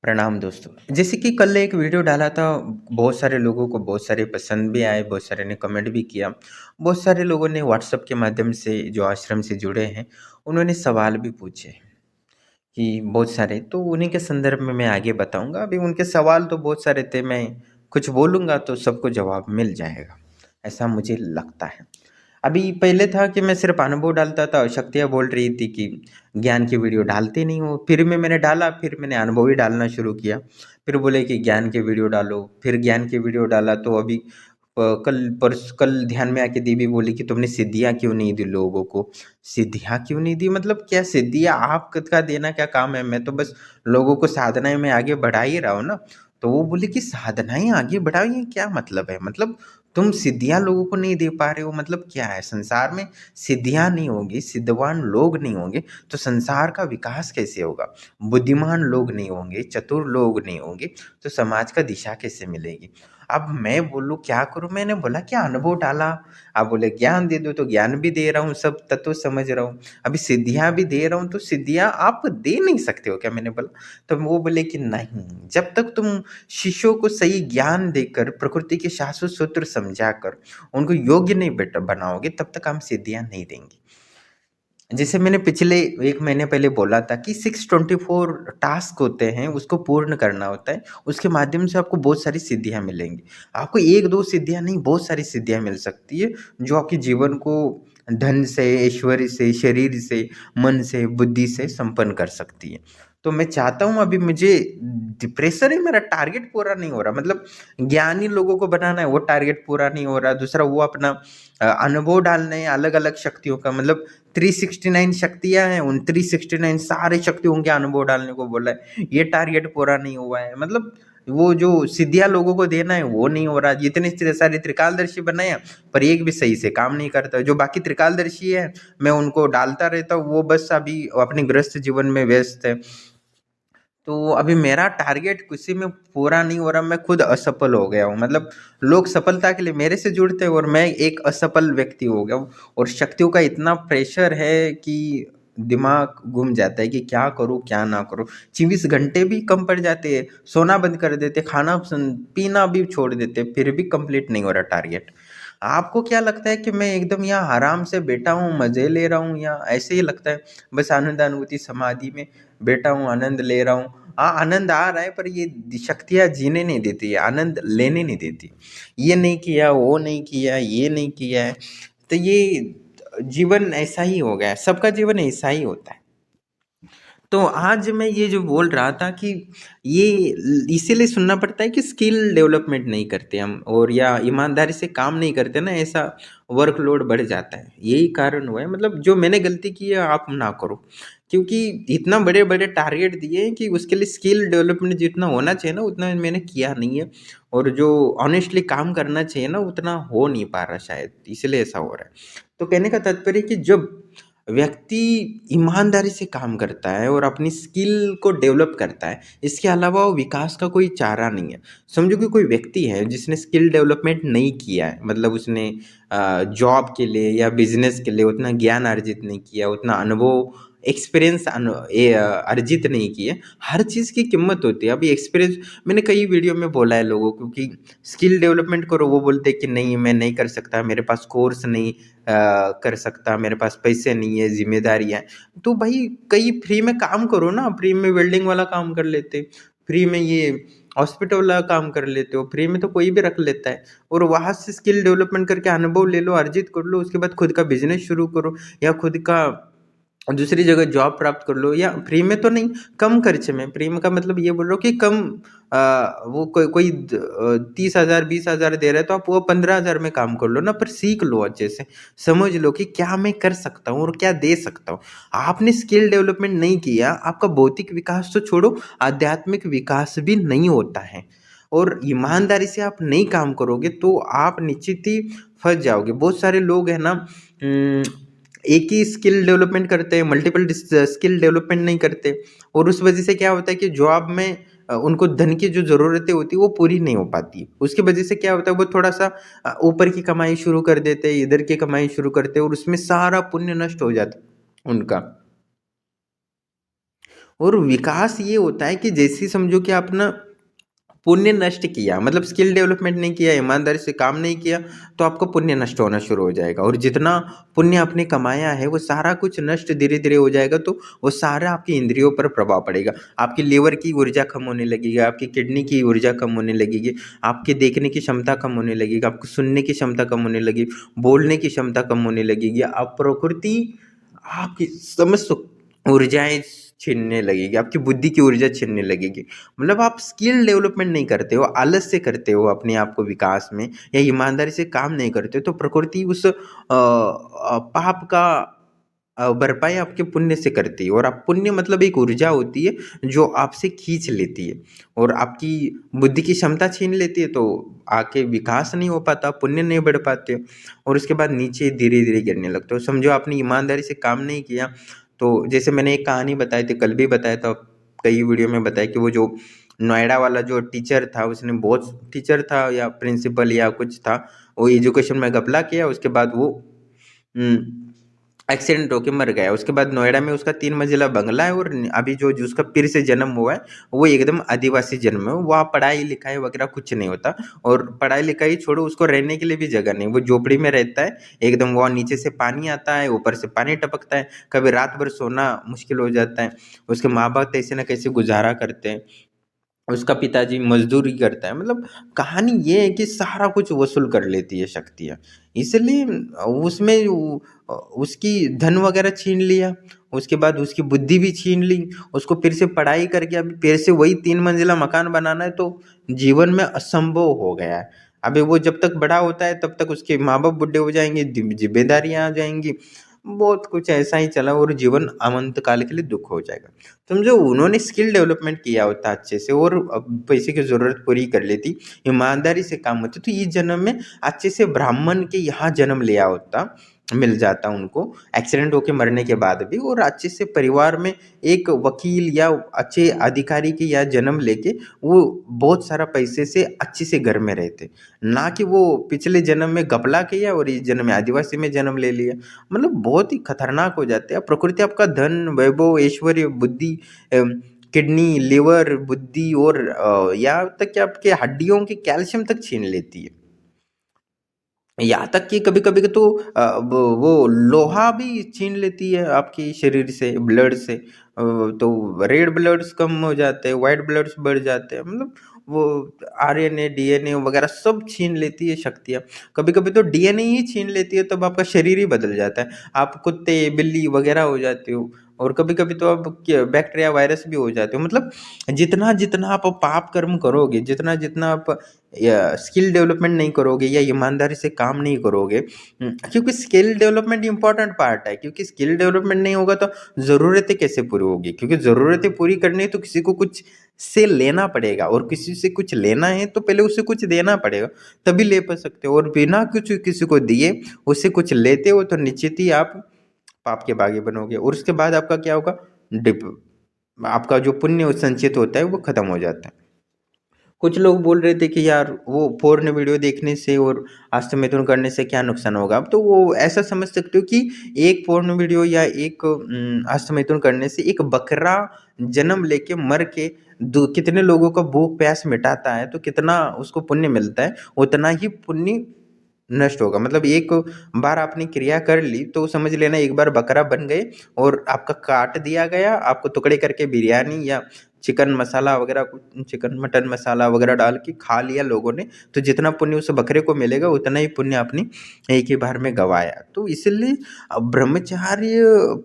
प्रणाम दोस्तों। जैसे कि कल एक वीडियो डाला था, बहुत सारे लोगों को बहुत सारे पसंद भी आए, बहुत सारे ने कमेंट भी किया। बहुत सारे लोगों ने व्हाट्सएप के माध्यम से जो आश्रम से जुड़े हैं, उन्होंने सवाल भी पूछे कि बहुत सारे, तो उन्हीं के संदर्भ में मैं आगे बताऊँगा। अभी उनके सवाल तो बहुत सारे थे, मैं कुछ बोलूँगा तो सबको जवाब मिल जाएगा, ऐसा मुझे लगता है। अभी पहले था कि मैं सिर्फ़ अनुभव डालता था, शक्तियाँ बोल रही थी कि ज्ञान की वीडियो डालते नहीं हो। फिर मैंने डाला, फिर मैंने अनुभव ही डालना शुरू किया। फिर बोले कि ज्ञान की वीडियो डालो, फिर ज्ञान की वीडियो डाला तो अभी कल ध्यान में आके दीदी बोली कि तुमने सिद्धियाँ क्यों नहीं दी लोगों को? सिद्धियाँ क्यों नहीं दी मतलब क्या सिद्धियाँ आपका देना क्या काम है? मैं तो बस लोगों को साधनाएँ में आगे बढ़ा ही रहा हूँ ना। तो वो बोली कि साधनाएँ आगे बढ़ाओ, ये क्या मतलब है? मतलब तुम सिद्धियाँ लोगों को नहीं दे पा रहे हो, मतलब क्या है? संसार में सिद्धियाँ नहीं होंगी, सिद्धवान लोग नहीं होंगे, तो संसार का विकास कैसे होगा? बुद्धिमान लोग नहीं होंगे, चतुर लोग नहीं होंगे, तो समाज का दिशा कैसे मिलेगी? अब मैं बोलूँ क्या करूँ? मैंने बोला कि अनुभव डाला। आप बोले ज्ञान दे दो, तो ज्ञान भी दे रहा हूँ, सब तत्व समझ रहा हूँ। अभी सिद्धियाँ भी दे रहा हूँ, तो सिद्धियाँ आप दे नहीं सकते हो क्या? मैंने बोला। तो वो बोले कि नहीं, जब तक तुम शिष्यों को सही ज्ञान देकर, प्रकृति के शाश्वत सूत्र समझाकर उनको योग्य नहीं बनाओगे, तब तक हम सिद्धियाँ नहीं देंगे। जैसे मैंने पिछले 1 महीने पहले बोला था कि 624 टास्क होते हैं, उसको पूर्ण करना होता है। उसके माध्यम से आपको बहुत सारी सिद्धियाँ मिलेंगी। आपको 1-2 सिद्धियाँ नहीं, बहुत सारी सिद्धियाँ मिल सकती है, जो आपके जीवन को धन से, ऐश्वर्य से, शरीर से, मन से, बुद्धि से संपन्न कर सकती है। तो मैं चाहता हूँ, अभी मुझे डिप्रेशन है, मेरा टारगेट पूरा नहीं हो रहा, मतलब ज्ञानी लोगों को बनाना है, वो टारगेट पूरा नहीं हो रहा। दूसरा वो अपना अनुभव डालना है अलग-अलग शक्तियों का, मतलब 369 शक्तियाँ हैं, उन 369 सारे शक्तियों के अनुभव डालने को बोला है। ये टारगेट पूरा नहीं हुआ है, मतलब वो जो सिद्धियाँ लोगों को देना है वो नहीं हो रहा। जितने सारे त्रिकालदर्शी बनाए हैं, पर एक भी सही से काम नहीं करता। जो बाकी त्रिकालदर्शी है, मैं उनको डालता रहता हूँ, वो बस अभी अपने गृहस्थ जीवन में व्यस्त है। तो अभी मेरा टारगेट किसी में पूरा नहीं हो रहा, मैं खुद असफल हो गया हूँ। मतलब लोग सफलता के लिए मेरे से जुड़ते हैं और मैं एक असफल व्यक्ति हो गया हूँ, और शक्तियों का इतना प्रेशर है कि दिमाग घूम जाता है कि क्या करूँ क्या ना करूँ। 24 घंटे भी कम पड़ जाते हैं, सोना बंद कर देते, खाना पीना भी छोड़ देते, फिर भी कंप्लीट नहीं हो रहा टारगेट। आपको क्या लगता है कि मैं एकदम यहाँ आराम से बैठा हूँ, मजे ले रहा हूँ, या ऐसे ही लगता है बस आनंद अनुभूति समाधि में बैठा हूँ, आनंद ले रहा हूँ? हाँ, आनंद आ रहा है, पर ये शक्तियाँ जीने नहीं देती है, आनंद लेने नहीं देती। ये नहीं किया, वो नहीं किया, ये नहीं किया है, तो ये जीवन ऐसा ही हो गया है, सबका जीवन ऐसा ही होता है। तो आज मैं ये जो बोल रहा था कि ये इसीलिए सुनना पड़ता है कि स्किल डेवलपमेंट नहीं करते हम, और या ईमानदारी से काम नहीं करते ना, ऐसा वर्कलोड बढ़ जाता है। यही कारण हुआ है, मतलब जो मैंने गलती की है आप ना करो, क्योंकि इतना बड़े बड़े टारगेट दिए हैं कि उसके लिए स्किल डेवलपमेंट जितना होना चाहिए ना, उतना मैंने किया नहीं है। और जो ऑनेस्टली काम करना चाहिए ना, उतना हो नहीं पा रहा शायद, इसलिए ऐसा हो रहा है। तो कहने का तात्पर्य कि जब व्यक्ति ईमानदारी से काम करता है और अपनी स्किल को डेवलप करता है, इसके अलावा वो विकास का कोई चारा नहीं है। समझो कि कोई व्यक्ति है जिसने स्किल डेवलपमेंट नहीं किया है, मतलब उसने जॉब के लिए या बिजनेस के लिए उतना ज्ञान अर्जित नहीं किया, उतना अनुभव एक्सपीरियंस अर्जित नहीं किए। हर चीज़ की कीमत होती है। अभी एक्सपीरियंस मैंने कई वीडियो में बोला है लोगों को कि स्किल डेवलपमेंट करो, वो बोलते हैं कि नहीं मैं नहीं कर सकता, मेरे पास कोर्स नहीं कर सकता, मेरे पास पैसे नहीं है, ज़िम्मेदारियाँ हैं। तो भाई कहीं फ्री में काम करो ना, फ्री में वेल्डिंग वाला काम कर लेते, फ्री में ये हॉस्पिटल वाला काम कर लेते हो, फ्री में तो कोई भी रख लेता है। और वहाँ से स्किल डेवलपमेंट करके अनुभव ले लो, अर्जित कर लो, उसके बाद खुद का बिज़नेस शुरू करो, या खुद का दूसरी जगह जॉब प्राप्त कर लो, या फ्री में तो नहीं, कम खर्चे में। फ्री में का मतलब ये बोल रहा हूँ कि कम वो कोई 30,000 20,000 दे रहा है, तो आप वो 15,000 में काम कर लो ना, पर सीख लो अच्छे से, समझ लो कि क्या मैं कर सकता हूँ और क्या दे सकता हूँ। आपने स्किल डेवलपमेंट नहीं किया, आपका भौतिक विकास तो छोड़ो, आध्यात्मिक विकास भी नहीं होता है। और ईमानदारी से आप नहीं काम करोगे तो आप निश्चित ही फंस जाओगे। बहुत सारे लोग हैं ना, एक ही स्किल डेवलपमेंट करते हैं, मल्टीपल स्किल डेवलपमेंट नहीं करते, और उस वजह से क्या होता है कि जॉब में उनको धन की जो ज़रूरतें होती है वो पूरी नहीं हो पाती। उसकी वजह से क्या होता है, वो थोड़ा-सा ऊपर की कमाई शुरू कर देते हैं, इधर की कमाई शुरू करते हैं, और उसमें सारा पुण्य नष्ट हो जाता है उनका। और विकास ये होता है कि जैसे ही समझो कि आप ना पुण्य नष्ट किया, मतलब स्किल डेवलपमेंट नहीं किया, ईमानदारी से काम नहीं किया, तो आपका पुण्य नष्ट होना शुरू हो जाएगा और जितना पुण्य आपने कमाया है वो सारा कुछ नष्ट धीरे धीरे हो जाएगा। तो वो सारा आपकी इंद्रियों पर प्रभाव पड़ेगा। आपकी लीवर की ऊर्जा कम होने लगेगी, आपकी किडनी की ऊर्जा कम होने लगेगी, आपके देखने की क्षमता कम होने लगेगी, आपको सुनने की क्षमता कम होने लगेगी, बोलने की क्षमता कम होने लगेगी। आप प्रकृति आपकी समस्त ऊर्जाएं छीनने लगेगी, आपकी बुद्धि की ऊर्जा छीनने लगेगी। मतलब आप स्किल डेवलपमेंट नहीं करते हो, आलस से करते हो अपने आप को विकास में, या ईमानदारी से काम नहीं करते हो, तो प्रकृति उस पाप का भरपाई आपके पुण्य से करती है। और आप पुण्य मतलब एक ऊर्जा होती है जो आपसे खींच लेती है और आपकी बुद्धि की क्षमता छीन लेती है, तो आके विकास नहीं हो पाता, पुण्य नहीं बढ़ पाते और उसके बाद नीचे धीरे धीरे गिरने लगते हो। समझो आपने ईमानदारी से काम नहीं किया, तो जैसे मैंने एक कहानी बताई थी, कल भी बताया था, कई वीडियो में बताया कि वो जो नोएडा वाला जो टीचर था, उसने बहुत टीचर था या प्रिंसिपल या कुछ था, वो एजुकेशन में घपला किया, उसके बाद वो एक्सीडेंट होके मर गया। उसके बाद नोएडा में उसका 3 मंजिला बंगला है और अभी जो जो उसका फिर से जन्म हुआ है वो एकदम आदिवासी जन्म है। वहाँ पढ़ाई लिखाई वगैरह कुछ नहीं होता और पढ़ाई लिखाई छोड़ो, उसको रहने के लिए भी जगह नहीं, वो झोपड़ी में रहता है एकदम। वहाँ नीचे से पानी आता है, ऊपर से पानी टपकता है, कभी रात भर सोना मुश्किल हो जाता है। उसके माँ बाप कैसे ना कैसे गुजारा करते हैं, उसका पिताजी मजदूरी करता है। मतलब कहानी ये है कि सारा कुछ वसूल कर लेती है शक्तियाँ, इसलिए उसमें उसकी धन वगैरह छीन लिया, उसके बाद उसकी बुद्धि भी छीन ली, उसको फिर से पढ़ाई करके अभी फिर से वही 3 मंजिला मकान बनाना है, तो जीवन में असंभव हो गया है। अभी वो जब तक बड़ा होता है तब तक उसके माँ बाप बुढ़े हो जाएंगे, जिम्मेदारियां आ जाएंगी, बहुत कुछ ऐसा ही चला और जीवन अनंत काल के लिए दुख हो जाएगा। समझो उन्होंने स्किल डेवलपमेंट किया होता अच्छे से और पैसे की ज़रूरत पूरी कर लेती, ईमानदारी से काम होती, तो इस जन्म में अच्छे से ब्राह्मण के यहाँ जन्म लिया होता, मिल जाता उनको एक्सीडेंट होके मरने के बाद भी, और अच्छे से परिवार में एक वकील या अच्छे अधिकारी के यहाँ जन्म लेके वो बहुत सारा पैसे से अच्छे से घर में रहते, ना कि वो पिछले जन्म में घपला किया और इस जन्म में आदिवासी में जन्म ले लिया। मतलब बहुत ही खतरनाक हो जाते हैं। प्रकृति आपका धन, वैभव, ऐश्वर्य, बुद्धि, किडनी, लिवर, बुद्धि और यहाँ तक कि आपके हड्डियों के कैल्शियम तक छीन लेती है। यहाँ तक कि कभी-कभी तो वो लोहा भी छीन लेती है आपके शरीर से, ब्लड से। तो रेड ब्लड्स कम हो जाते हैं, व्हाइट ब्लड्स बढ़ जाते हैं। मतलब वो आरएनए, डीएनए वगैरह सब छीन लेती है शक्तियाँ। कभी-कभी तो डीएनए ही छीन लेती है, तब आपका शरीर ही बदल जाता है। आप कुत्ते, बिल्ली वगैरह हो जाते हो और कभी-कभी तो आप क्या बैक्टीरिया, वायरस भी हो जाते हो। मतलब जितना-जितना आप पाप कर्म करोगे, जितना-जितना आप या स्किल डेवलपमेंट नहीं करोगे या ईमानदारी से काम नहीं करोगे, क्योंकि स्किल डेवलपमेंट इम्पोर्टेंट पार्ट है, क्योंकि स्किल डेवलपमेंट नहीं होगा तो ज़रूरतें कैसे पूरी होगी, क्योंकि ज़रूरतें पूरी करनी है तो किसी को कुछ से लेना पड़ेगा और किसी से कुछ लेना है तो पहले उसे कुछ देना पड़ेगा, तभी ले पा सकते हो। और बिना कुछ किसी को दिए उससे कुछ लेते हो तो निश्चित ही आप पाप के बागी बनोगे और उसके बाद आपका क्या होगा, डिप आपका जो पुण्य संचित होता है वो खत्म हो जाता है। कुछ लोग बोल रहे थे कि यार वो पोर्न वीडियो देखने से और हस्तमैथुन करने से क्या नुकसान होगा। अब तो वो ऐसा समझ सकते हो कि एक पोर्न वीडियो या एक हस्तमैथुन करने से एक बकरा जन्म लेके मर के कितने लोगों का भूख प्यास मिटाता है, तो कितना उसको पुण्य मिलता है, उतना ही पुण्य नष्ट होगा। मतलब एक बार आपने क्रिया कर ली तो समझ लेना एक बार बकरा बन गए और आपका काट दिया गया, आपको टुकड़े करके बिरयानी या चिकन मसाला वगैरह चिकन मटन मसाला वगैरह डाल के खा लिया लोगों ने, तो जितना पुण्य उस बकरे को मिलेगा उतना ही पुण्य आपने एक ही बार में गवाया। तो इसलिए ब्रह्मचर्य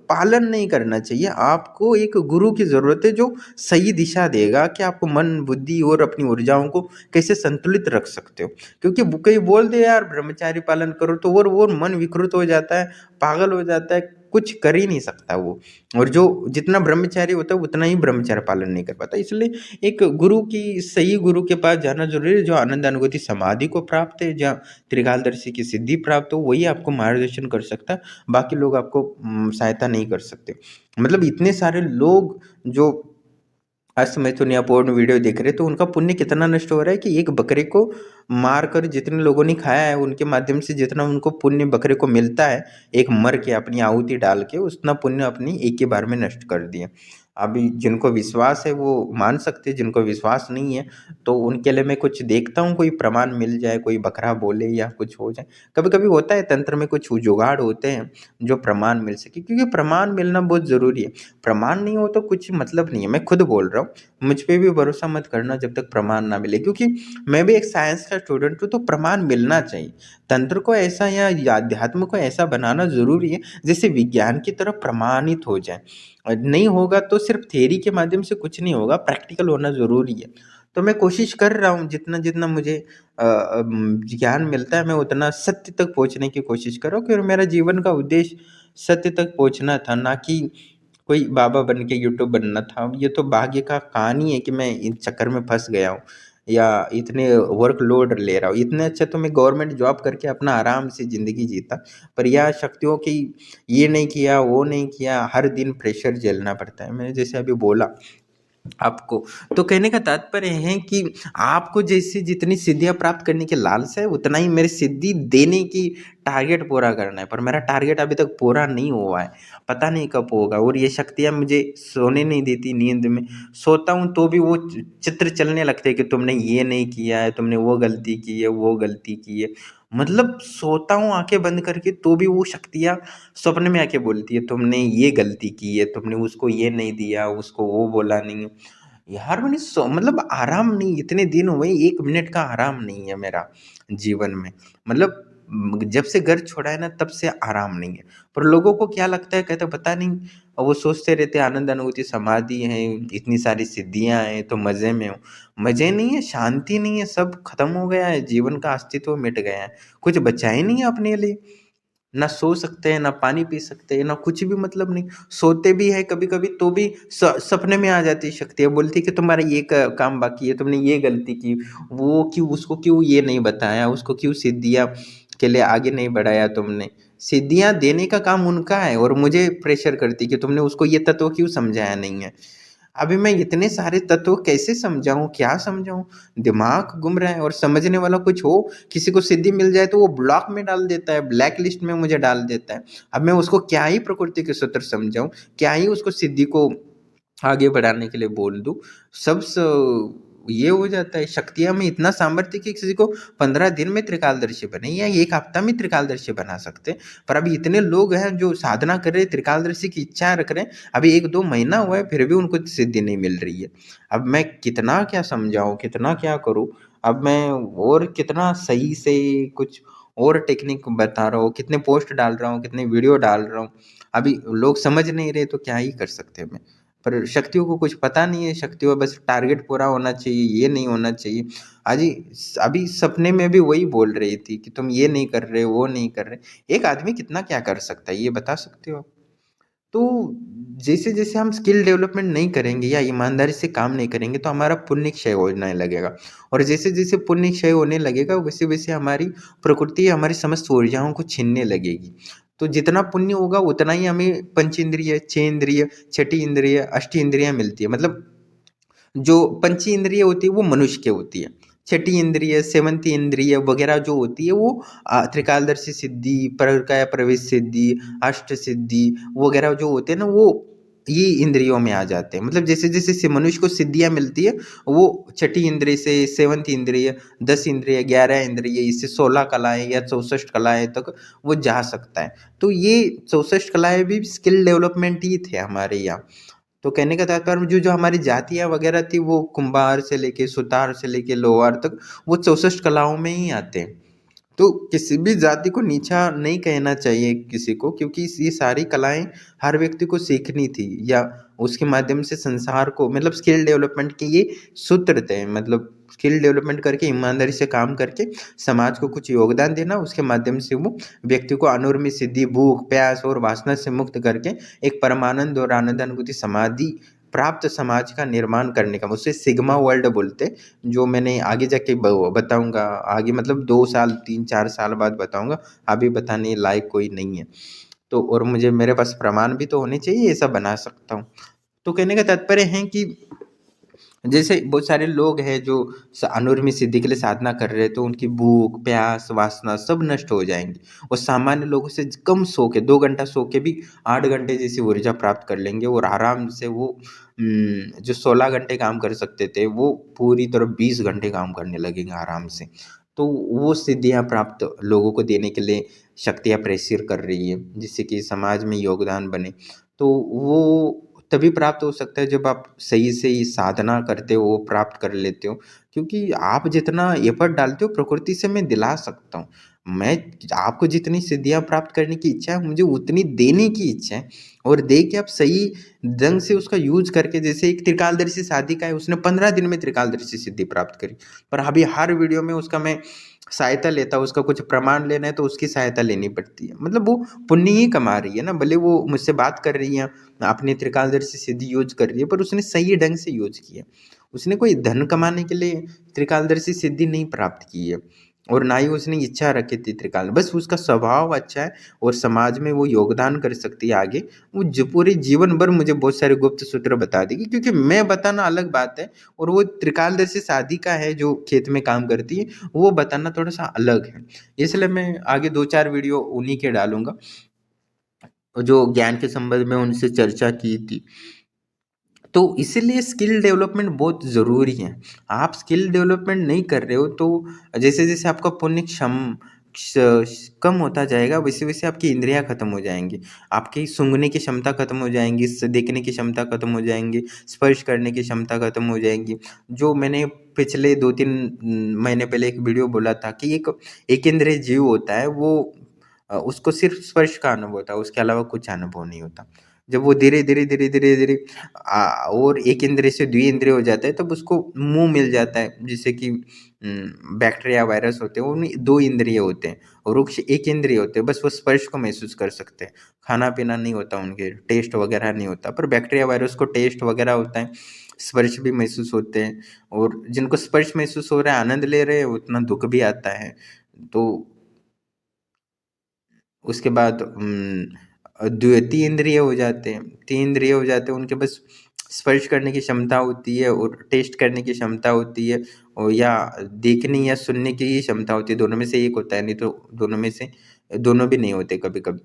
पालन नहीं करना चाहिए। आपको एक गुरु की ज़रूरत है जो सही दिशा देगा कि आपको मन, बुद्धि और अपनी ऊर्जाओं को कैसे संतुलित रख सकते हो। क्योंकि कोई बोल दे यार ब्रह्मचारी पालन करो तो वो मन विकृत हो जाता है, पागल हो जाता है, कुछ कर ही नहीं सकता वो। और जो जितना ब्रह्मचारी होता है उतना ही ब्रह्मचर्य पालन नहीं कर पाता। इसलिए एक गुरु की, सही गुरु के पास जाना जरूरी है, जो आनंद अनुभूति समाधि को प्राप्त है, जहाँ त्रिकालदर्शी की सिद्धि प्राप्त हो, वही आपको मार्गदर्शन कर सकता है। बाकी लोग आपको सहायता नहीं कर सकते। मतलब इतने सारे लोग जो अश्वमेधन या पोर्न वीडियो देख रहे, तो उनका पुण्य कितना नष्ट हो रहा है कि एक बकरे को मार कर जितने लोगों ने खाया है उनके माध्यम से जितना उनको पुण्य बकरे को मिलता है, एक मर के अपनी आहुति डाल के, उतना पुण्य अपनी एक ही बार में नष्ट कर दिया। अभी जिनको विश्वास है वो मान सकते हैं, जिनको विश्वास नहीं है तो उनके लिए मैं कुछ देखता हूँ, कोई प्रमाण मिल जाए, कोई बकरा बोले या कुछ हो जाए। कभी-कभी होता है तंत्र में कुछ जुगाड़ होते हैं जो प्रमाण मिल सके, क्योंकि प्रमाण मिलना बहुत ज़रूरी है। प्रमाण नहीं हो तो कुछ मतलब नहीं है, मैं खुद बोल रहा हूँ। मुझ पे भी भरोसा मत करना जब तक प्रमाण ना मिले, क्योंकि मैं भी एक साइंस का स्टूडेंट हूँ, तो प्रमाण मिलना चाहिए। तंत्र को ऐसा या अध्यात्म को ऐसा बनाना ज़रूरी है जैसे विज्ञान की तरह प्रमाणित हो जाए। नहीं होगा तो सिर्फ थ्योरी के माध्यम से कुछ नहीं होगा, प्रैक्टिकल होना ज़रूरी है। तो मैं कोशिश कर रहा हूँ जितना-जितना मुझे ज्ञान मिलता है, मैं उतना सत्य तक पहुँचने की कोशिश कर रहा हूँ, क्योंकि मेरा जीवन का उद्देश्य सत्य तक पहुँचना था, ना कि कोई बाबा बन के यूट्यूब बनना था। ये तो भाग्य का कहानी है कि मैं इन चक्कर में फँस गया हूँ या इतने वर्कलोड ले रहा हूँ। इतने अच्छा तो मैं गवर्नमेंट जॉब करके अपना आराम से ज़िंदगी जीता। पर यह शक्तियों की ये नहीं किया, वो नहीं किया, हर दिन प्रेशर झेलना पड़ता है। मैंने जैसे अभी बोला आपको, तो कहने का तात्पर्य है कि आपको जैसे जितनी सिद्धियाँ प्राप्त करने की लालसा है, उतना ही मेरी सिद्धि देने की टारगेट पूरा करना है। पर मेरा टारगेट अभी तक पूरा नहीं हुआ है, पता नहीं कब होगा। और ये शक्तियाँ मुझे सोने नहीं देती, नींद में सोता हूँ तो भी वो चित्र चलने लगते हैं कि तुमने ये नहीं किया है, तुमने वो गलती की है, वो गलती की है। मतलब सोता हूँ आँखें बंद करके तो भी वो शक्तियाँ सपने में आके बोलती है, तुमने ये गलती की है, तुमने उसको ये नहीं दिया, उसको वो बोला नहीं। यार मैंने मतलब आराम नहीं, इतने दिन हुए, 1 मिनट का आराम नहीं है मेरा जीवन में। मतलब जब से घर छोड़ा है ना, तब से आराम नहीं है। पर लोगों को क्या लगता है, कहते पता नहीं, वो सोचते रहते हैं आनंद अनुभूति समाधि है, इतनी सारी सिद्धियाँ हैं तो मज़े में हूँ। मज़े नहीं है, शांति नहीं है, सब खत्म हो गया है, जीवन का अस्तित्व मिट गया है। कुछ बचा ही नहीं है अपने लिए। ना सो सकते हैं, ना पानी पी सकते हैं, ना कुछ भी मतलब नहीं। सोते भी हैं कभी-कभी तो भी सपने में आ जाती है शक्तियाँ, बोलती है कि तुम्हारा ये क काम बाकी है, तुमने ये गलती की, वो क्यों उसको क्यों ये नहीं बताया, उसको क्यों सिद्धियाँ के लिए आगे नहीं बढ़ाया तुमने। सिद्धियाँ देने का काम उनका है और मुझे प्रेशर करती है कि तुमने उसको ये तत्व क्यों समझाया नहीं है। अभी मैं इतने सारे तत्व कैसे समझाऊँ, क्या समझाऊँ? दिमाग घूम रहा है और समझने वाला कुछ हो, किसी को सिद्धि मिल जाए तो वो ब्लॉक में डाल देता है, ब्लैक लिस्ट में मुझे डाल देता है। अब मैं उसको क्या ही प्रकृति के सूत्र समझाऊँ, क्या ही उसको सिद्धि को आगे बढ़ाने के लिए बोल दूँ। सब ये हो जाता है, शक्तियाँ में इतना सामर्थ्य कि किसी को 15 दिन में त्रिकालदर्शी बने या 1 हफ्ता में त्रिकालदर्शी बना सकते हैं। पर अभी इतने लोग हैं जो साधना कर रहे हैं, त्रिकालदर्शी की इच्छा रख रहे हैं, अभी 1-2 महीना हुआ है फिर भी उनको सिद्धि नहीं मिल रही है। अब मैं कितना क्या समझाऊँ, कितना क्या करूँ? अब मैं और कितना सही से कुछ और टेक्निक बता रहा हूँ, कितने पोस्ट डाल रहा हूँ, कितने वीडियो डाल रहा हूँ। अभी लोग समझ नहीं रहे तो क्या ही कर सकते हैं मैं। पर शक्तियों को कुछ पता नहीं है, शक्तियों बस टारगेट पूरा होना चाहिए, ये नहीं होना चाहिए। अजी अभी सपने में भी वही बोल रही थी कि तुम ये नहीं कर रहे, वो नहीं कर रहे। एक आदमी कितना क्या कर सकता है, ये बता सकते हो आप? तो जैसे-जैसे हम स्किल डेवलपमेंट नहीं करेंगे या ईमानदारी से काम नहीं करेंगे तो हमारा पुण्य क्षय होने लगेगा और जैसे-जैसे पुण्य क्षय होने लगेगा वैसे-वैसे हमारी प्रकृति हमारी समस्त ऊर्जाओं को छीनने लगेगी। तो जितना पुण्य होगा उतना ही हमें पंच इंद्रिय, 6 इंद्रिय, छठी इंद्रिय, अष्ट इंद्रियाँ मिलती है। मतलब जो पंची इंद्रिय होती है वो मनुष्य की होती है। छठी इंद्रिय, सेवंती इंद्रिय वगैरह जो होती है वो त्रिकालदर्शी सिद्धि, परकाया प्रवेश सिद्धि, अष्ट सिद्धि वगैरह जो होते हैं ना वो ये इंद्रियों में आ जाते हैं। मतलब जैसे-जैसे से मनुष्य को सिद्धियाँ मिलती है वो छठी इंद्रिय से सेवंत इंद्रिय, 10 इंद्रिय, 11 इंद्रिय इससे 16 कलाएँ या 64 कलाएँ तक वो जा सकता है। तो ये 64 कलाएँ भी स्किल डेवलपमेंट ही थे हमारे यहाँ। तो कहने का तात्पर्य जो जो हमारी जातियाँ वगैरह थी वो कुम्हार से लेके सुतार से लेके लोहार तक वो 64 कलाओं में ही आते हैं। तो किसी भी जाति को नीचा नहीं कहना चाहिए किसी को क्योंकि ये सारी कलाएँ हर व्यक्ति को सीखनी थी या उसके माध्यम से संसार को मतलब स्किल डेवलपमेंट के ये सूत्र थे। मतलब स्किल डेवलपमेंट करके ईमानदारी से काम करके समाज को कुछ योगदान देना उसके माध्यम से वो व्यक्ति को अनुर्मी सिद्धि, भूख, प्यास और वासना से मुक्त करके एक परमानंद और आनंद अनुभूति समाधि प्राप्त समाज का निर्माण करने का उसे सिग्मा वर्ल्ड बोलते हैं। जो मैंने आगे जाके बताऊँगा, आगे मतलब 2 साल, 3-4 साल बाद बताऊँगा, अभी बताने लायक कोई नहीं है। तो और मुझे मेरे पास प्रमाण भी तो होने चाहिए, ये सब बना सकता हूँ। तो कहने का तात्पर्य है कि जैसे बहुत सारे लोग हैं जो अनुर्मी सिद्धि के लिए साधना कर रहे हैं, तो उनकी भूख प्यास वासना सब नष्ट हो जाएंगी। और सामान्य लोगों से कम सो के 2 घंटा सो के भी 8 घंटे जैसी ऊर्जा प्राप्त कर लेंगे, और आराम से वो जो 16 घंटे काम कर सकते थे वो पूरी तरह 20 घंटे काम करने लगेंगे आराम से। तो वो सिद्धियां प्राप्त लोगों को देने के लिए शक्तियां प्रेषित कर रही है, जिससे कि समाज में योगदान बने। तो वो तभी प्राप्त हो सकता है जब आप सही से ही साधना करते हो, वो प्राप्त कर लेते हो। क्योंकि आप जितना एफर्ट डालते हो प्रकृति से मैं दिला सकता हूँ। मैं आपको जितनी सिद्धियाँ प्राप्त करने की इच्छा है, मुझे उतनी देने की इच्छा है। और दे के आप सही ढंग से उसका यूज़ करके, जैसे एक त्रिकालदर्शी साधिका है, उसने 15 दिन में त्रिकालदर्शी सिद्धि प्राप्त करी। पर अभी हर वीडियो में उसका मैं सहायता लेता हूँ, उसका कुछ प्रमाण लेना है तो उसकी सहायता लेनी पड़ती है। मतलब वो पुण्य ही कमा रही है ना, भले वो मुझसे बात कर रही है, अपनी त्रिकालदर्शी सिद्धि यूज कर रही है, पर उसने सही ढंग से यूज किया। उसने कोई धन कमाने के लिए त्रिकालदर्शी सिद्धि नहीं प्राप्त की है, और ना ही उसने इच्छा रखी थी त्रिकाल, बस उसका स्वभाव अच्छा है और समाज में वो योगदान कर सकती है आगे। वो जो पूरे जीवन भर मुझे बहुत सारे गुप्त सूत्र बता देगी, क्योंकि मैं बताना अलग बात है, और वो त्रिकालदर्शी साधिका है जो खेत में काम करती है, वो बताना थोड़ा सा अलग है। इसलिए मैं आगे 2-4 वीडियो उन्हीं के डालूंगा, जो ज्ञान के संबंध में उनसे चर्चा की थी। तो इसीलिए स्किल डेवलपमेंट बहुत ज़रूरी है। आप स्किल डेवलपमेंट नहीं कर रहे हो तो जैसे-जैसे आपका पुण्य कम होता जाएगा, वैसे-वैसे आपकी इंद्रियाँ खत्म हो जाएँगी। आपकी सूँघने की क्षमता खत्म हो जाएँगी, देखने की क्षमता खत्म हो जाएँगी, स्पर्श करने की क्षमता खत्म हो जाएँगी। जो मैंने पिछले 2-3 महीने पहले एक वीडियो बोला था कि एक एकेंद्रिय जीव होता है, वो उसको सिर्फ़ स्पर्श का अनुभव होता है, उसके अलावा कुछ अनुभव नहीं होता। जब वो धीरे-धीरे और एक इंद्रिय से द्विइंद्रिय हो जाता है, तब उसको मुँह मिल जाता है, जिससे कि बैक्टीरिया वायरस होते हैं, उनमें 2 इंद्रिय होते हैं, और वृक्ष एक इंद्रिय होते हैं, बस वो स्पर्श को महसूस कर सकते हैं। खाना-पीना नहीं होता उनके, टेस्ट वगैरह नहीं होता, पर बैक्टीरिया वायरस को टेस्ट वगैरह होता है, स्पर्श भी महसूस होते हैं, और जिनको स्पर्श महसूस हो रहा है, आनंद ले रहे हैं, उतना दुःख भी आता है। तो उसके बाद द्वितीय इंद्रिय हो जाते हैं, तीन इंद्रिय हो जाते हैं, उनके बस स्पर्श करने की क्षमता होती है और टेस्ट करने की क्षमता होती है, और या देखने या सुनने की ही क्षमता होती है, दोनों में से एक होता है, नहीं तो दोनों में से दोनों भी नहीं होते कभी-कभी।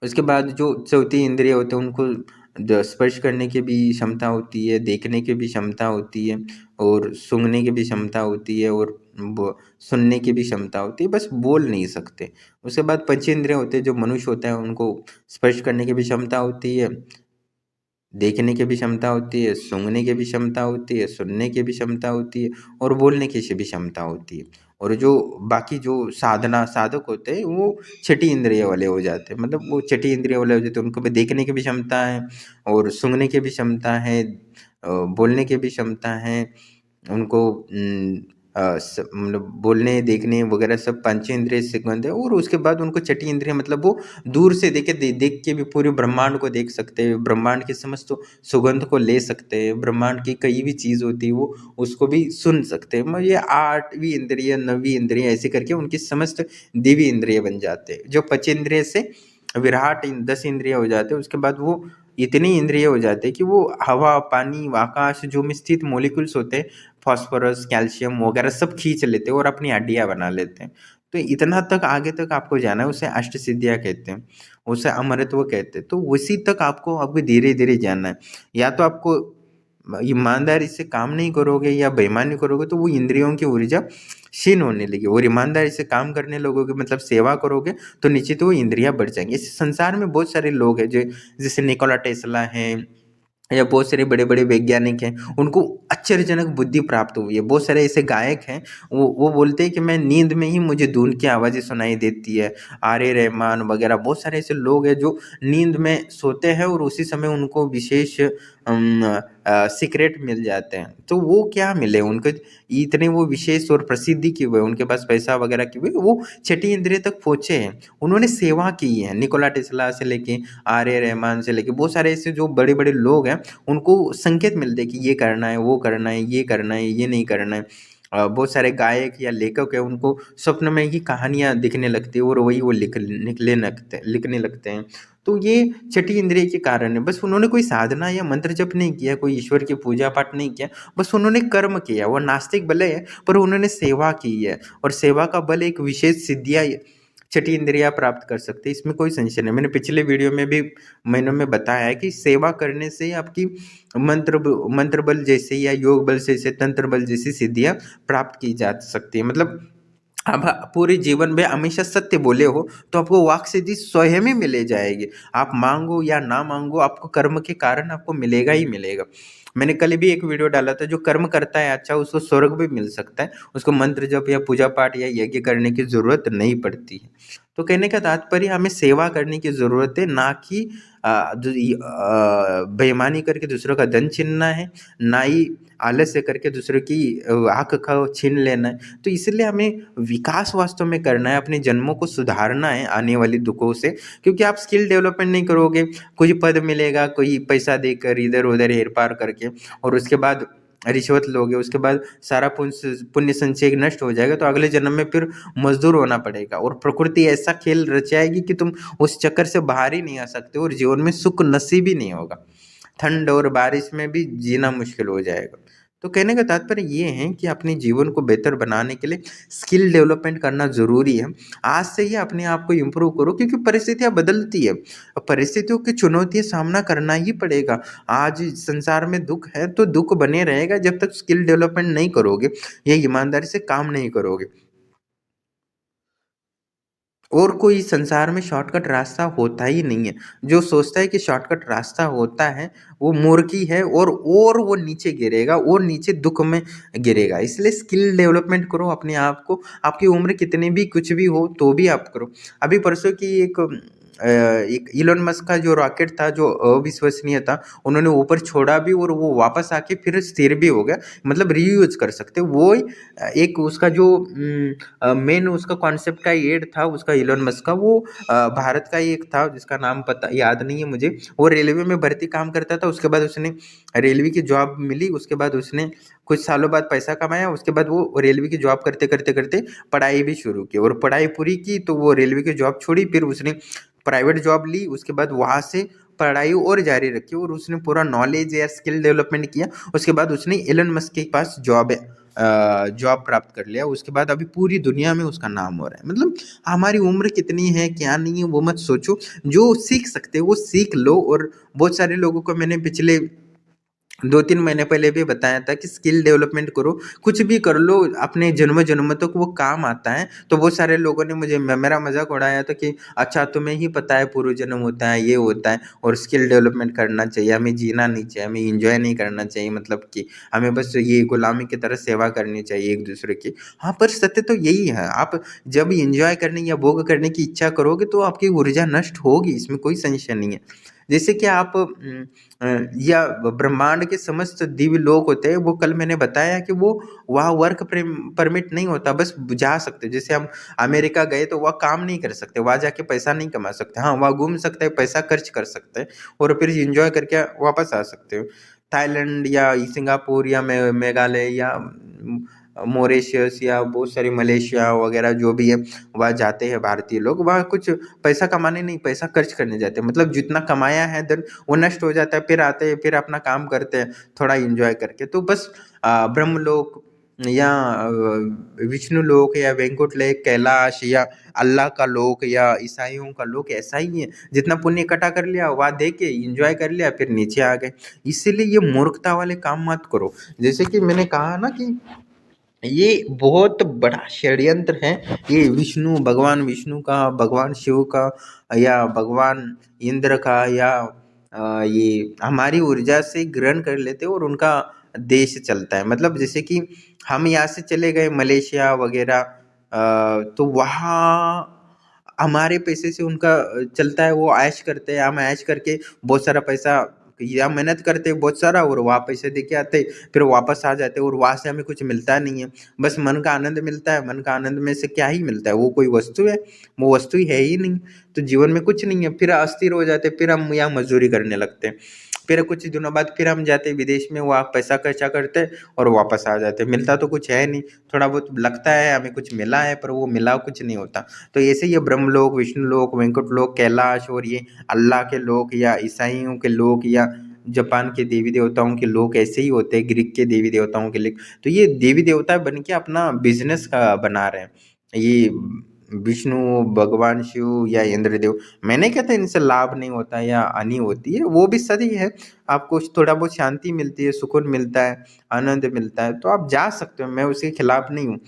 उसके बाद जो चौथी इंद्रिय होते हैं, उनको स्पर्श करने की भी क्षमता होती है, देखने की भी क्षमता होती है, और सूंघने की भी क्षमता होती है, और वो सुनने की भी क्षमता होती है, बस बोल नहीं सकते। उसके बाद पंचेंद्रिय होते हैं, जो मनुष्य होता है उनको स्पर्श करने की भी क्षमता होती है, देखने की भी क्षमता होती है, सूँघने की भी क्षमता होती है, सुनने की भी क्षमता होती है, और बोलने की भी क्षमता होती है। और जो बाकी जो साधक होते हैं, वो छठी इंद्रिय वाले हो जाते हैं। मतलब वो छठी इंद्रिय वाले हो जाते हैं, उनको भी देखने की भी क्षमता है, और सूँघने की भी क्षमता है, बोलने की भी क्षमता है। उनको मतलब बोलने, देखने वगैरह सब पंचेंद्रिय से बंद है, और उसके बाद उनको छठी इंद्रिय, मतलब वो दूर से देख के भी पूरे ब्रह्मांड को देख सकते हैं, ब्रह्मांड की समस्त सुगंध को ले सकते हैं, ब्रह्मांड की कई भी चीज़ होती है वो उसको भी सुन सकते हैं। मतलब ये 8वीं इंद्रिय, 9वीं इंद्रिय ऐसे करके उनकी समस्त दिव्य इंद्रिय बन जाते हैं। जो पंचेंद्रिय से विराट 10 इंद्रिय हो जाते हैं, उसके बाद वो इतनी इंद्रिय हो जाते हैं कि वो हवा, पानी, आकाश जो में स्थित मॉलिक्यूल्स होते हैं, फास्फोरस, कैल्शियम वगैरह सब खींच लेते हैं और अपनी हड्डियाँ बना लेते हैं। तो इतना तक आगे तक आपको जाना है, उसे अष्ट सिद्धियाँ कहते हैं, उसे अमरत्व कहते हैं। तो उसी तक आपको धीरे-धीरे जाना है। या तो आपको ईमानदारी से काम नहीं करोगे या बेईमानी करोगे, तो वो इंद्रियों की ऊर्जा क्षीण होने लगेगी, और ईमानदारी से काम करने लगोगे, मतलब सेवा करोगे, तो निश्चित वो इंद्रियाँ बढ़ जाएँगी। इस संसार में बहुत सारे लोग हैं जो, जैसे निकोला टेस्ला हैं, या बहुत सारे बड़े-बड़े वैज्ञानिक हैं, उनको आश्चर्यजनक बुद्धि प्राप्त हुई है। बहुत सारे ऐसे गायक हैं, वो बोलते हैं कि मैं नींद में ही मुझे धुन की आवाज़ें सुनाई देती है। आर.ए. रहमान वगैरह बहुत सारे ऐसे लोग हैं जो नींद में सोते हैं, और उसी समय उनको विशेष सीक्रेट मिल जाते हैं। तो वो क्या मिले उनको, इतने वो विशेष और प्रसिद्धि क्यों हुए, उनके पास पैसा वगैरह क्यों हुए, वो छठी इंद्रिय तक पहुँचे हैं। उन्होंने सेवा की है, निकोला टेस्ला से लेके आर.ए. रहमान से लेके बहुत सारे ऐसे जो बड़े-बड़े लोग हैं, उनको संकेत मिलते हैं कि ये करना है, वो करना है, ये करना है, ये नहीं करना है। बहुत सारे गायक या लेखक हैं, उनको स्वप्न में ही कहानियाँ दिखने लगती है और वही वो लिखने लगते हैं। तो ये छठी इंद्रिय के कारण है। बस उन्होंने कोई साधना या मंत्र जप नहीं किया, कोई ईश्वर की पूजा पाठ नहीं किया, बस उन्होंने कर्म किया। वो नास्तिक भले है, पर उन्होंने सेवा की है, और सेवा का बल एक विशेष सिद्धियाँ छठी इंद्रियाँ प्राप्त कर सकते हैं, इसमें कोई संशय नहीं। मैंने पिछले वीडियो में भी महीनों में बताया है कि सेवा करने से आपकी मंत्र बल जैसे या योग बल जैसे तंत्र बल जैसी सिद्धियाँ प्राप्त की जा सकती है। मतलब आप पूरे जीवन में हमेशा सत्य बोले हो तो आपको वाक सिद्धि स्वयं ही मिले जाएगी। आप मांगो या ना मांगो, आपको कर्म के कारण आपको मिलेगा ही मिलेगा। मैंने कल भी एक वीडियो डाला था, जो कर्म करता है अच्छा, उसको स्वर्ग भी मिल सकता है, उसको मंत्र जप या पूजा पाठ या यज्ञ करने की जरूरत नहीं पड़ती है। तो कहने का तात्पर्य, हमें सेवा करने की जरूरत है, ना कि बेईमानी करके दूसरों का धन छीनना है, ना ही आलस्य करके दूसरों की हक का छीन लेना है। तो इसलिए हमें विकास वास्तव में करना है, अपने जन्मों को सुधारना है आने वाली दुखों से। क्योंकि आप स्किल डेवलपमेंट नहीं करोगे, कोई पद मिलेगा, कोई पैसा देकर इधर उधर हेर पार करके, और उसके बाद रिश्वत लोगे, उसके बाद सारा पुण्य संचय नष्ट हो जाएगा, तो अगले जन्म में फिर मजदूर होना पड़ेगा। और प्रकृति ऐसा खेल रचाएगी कि तुम उस चक्कर से बाहर ही नहीं आ सकते, और जीवन में सुख नसीब ही नहीं होगा। ठंड और बारिश में भी जीना मुश्किल हो जाएगा। तो कहने का तात्पर्य ये है कि अपने जीवन को बेहतर बनाने के लिए स्किल डेवलपमेंट करना ज़रूरी है। आज से ही अपने आप को इम्प्रूव करो, क्योंकि परिस्थितियाँ बदलती है, और परिस्थितियों की चुनौतियाँ सामना करना ही पड़ेगा। आज संसार में दुख है तो दुख बने रहेगा, जब तक स्किल डेवलपमेंट नहीं करोगे या ईमानदारी से काम नहीं करोगे। और कोई संसार में शॉर्टकट रास्ता होता ही नहीं है। जो सोचता है कि शॉर्टकट रास्ता होता है, वो मूर्ख ही है, और वो नीचे गिरेगा, और नीचे दुःख में गिरेगा। इसलिए स्किल डेवलपमेंट करो अपने आप को, आपकी उम्र कितनी भी कुछ भी हो तो भी आप करो। अभी परसों की एक इलोन मस्क का जो रॉकेट था, जो अविश्वसनीय था, उन्होंने ऊपर छोड़ा भी और वो वापस आके फिर स्थिर भी हो गया। मतलब रीयूज़ कर सकते हैं। वो एक उसका जो मेन उसका कॉन्सेप्ट का एड था उसका, इलोन मस्क का, वो भारत का ही एक था जिसका नाम पता याद नहीं है मुझे। वो रेलवे में भर्ती काम करता था, उसके बाद उसने रेलवे की जॉब मिली, उसके बाद उसने कुछ सालों बाद पैसा कमाया, उसके बाद वो रेलवे की जॉब करते करते करते पढ़ाई भी शुरू की, और पढ़ाई पूरी की तो वो रेलवे की जॉब छोड़ी, फिर उसने प्राइवेट जॉब ली, उसके बाद वहाँ से पढ़ाई और जारी रखी, और उसने पूरा नॉलेज या स्किल डेवलपमेंट किया। उसके बाद उसने एलन मस्क के पास जॉब प्राप्त कर लिया। उसके बाद अभी पूरी दुनिया में उसका नाम हो रहा है। मतलब हमारी उम्र कितनी है क्या नहीं है वो मत सोचो, जो सीख सकते हो वो सीख लो। और बहुत सारे लोगों को मैंने पिछले 2-3 महीने पहले भी बताया था कि स्किल डेवलपमेंट करो, कुछ भी कर लो, अपने जन्म तक वो काम आता है। तो बहुत सारे लोगों ने मेरा मजाक उड़ाया था कि अच्छा, तुम्हें ही पता है पूर्व जन्म होता है, ये होता है, और स्किल डेवलपमेंट करना चाहिए, हमें जीना नहीं चाहिए, हमें इंजॉय नहीं करना चाहिए, मतलब कि हमें बस ये गुलामी की तरह सेवा करनी चाहिए एक दूसरे की। हाँ, पर सत्य तो यही है, आप जब इंजॉय करने या भोग करने की इच्छा करोगे तो आपकी ऊर्जा नष्ट होगी, इसमें कोई संशय नहीं है। जैसे कि आप या ब्रह्मांड के समस्त दिव्य लोक होते हैं, वो कल मैंने बताया कि वो वहाँ वर्क परमिट नहीं होता, बस जा सकते। जैसे हम अमेरिका गए तो वह काम नहीं कर सकते, वहाँ जाके पैसा नहीं कमा सकते। हाँ, वहाँ घूम सकते हैं, पैसा खर्च कर सकते हैं, और फिर इंजॉय करके वापस आ सकते हो। थाईलैंड या सिंगापुर या मेघालय या मॉरिशस या बहुत सारी मलेशिया वगैरह जो भी है, वहाँ जाते हैं भारतीय लोग। वहाँ कुछ पैसा कमाने नहीं, पैसा खर्च करने जाते हैं। मतलब जितना कमाया है धन, वो नष्ट हो जाता है, फिर आते हैं, फिर अपना काम करते हैं थोड़ा एंजॉय करके। तो बस ब्रह्मलोक या विष्णु लोक या वैकुंठ लेक, कैलाश या अल्लाह का लोक या ईसाइयों का लोक ऐसा ही है। जितना पुण्य इकट्ठा कर लिया वहाँ दे के एंजॉय कर लिया, फिर नीचे आ गए। इसीलिए ये मूर्खता वाले काम मत करो। जैसे कि मैंने कहा ना कि ये बहुत बड़ा षड्यंत्र है। ये भगवान विष्णु का, भगवान शिव का, या भगवान इंद्र का, या ये हमारी ऊर्जा से ग्रहण कर लेते हैं और उनका देश चलता है। मतलब जैसे कि हम यहाँ से चले गए मलेशिया वगैरह, तो वहाँ हमारे पैसे से उनका चलता है, वो ऐश करते हैं, हम ऐश करके बहुत सारा पैसा या मेहनत करते हैं बहुत सारा, और वहाँ पैसे दे के आते, फिर वापस आ जाते, और वहाँ से हमें कुछ मिलता नहीं है। बस मन का आनंद मिलता है। मन का आनंद में से क्या ही मिलता है? वो कोई वस्तु है? वो वस्तु ही है ही नहीं। तो जीवन में कुछ नहीं है। फिर अस्थिर हो जाते, फिर हम यहाँ मजदूरी करने लगते हैं, फिर कुछ दिनों बाद फिर हम जाते विदेश में, वहाँ पैसा खर्चा करते और वापस आ जाते। मिलता तो कुछ है नहीं, थोड़ा बहुत लगता है हमें कुछ मिला है, पर वो मिला कुछ नहीं होता। तो ऐसे ये ब्रह्मलोक, विष्णुलोक, वैकुंठ कैलाश और ये अल्लाह के लोक या ईसाइयों के लोक या जापान के देवी देवताओं के लोक ऐसे ही होते हैं, ग्रीक के देवी देवताओं के लिए। तो ये देवी देवता बन के अपना बिजनेस का बना रहे हैं, ये विष्णु भगवान शिव या इंद्रदेव। मैंने कहता इनसे लाभ नहीं होता या हानि होती है, वो भी सही है। आपको थोड़ा बहुत शांति मिलती है, सुकून मिलता है, आनंद मिलता है, तो आप जा सकते हो, मैं उसके खिलाफ नहीं हूँ।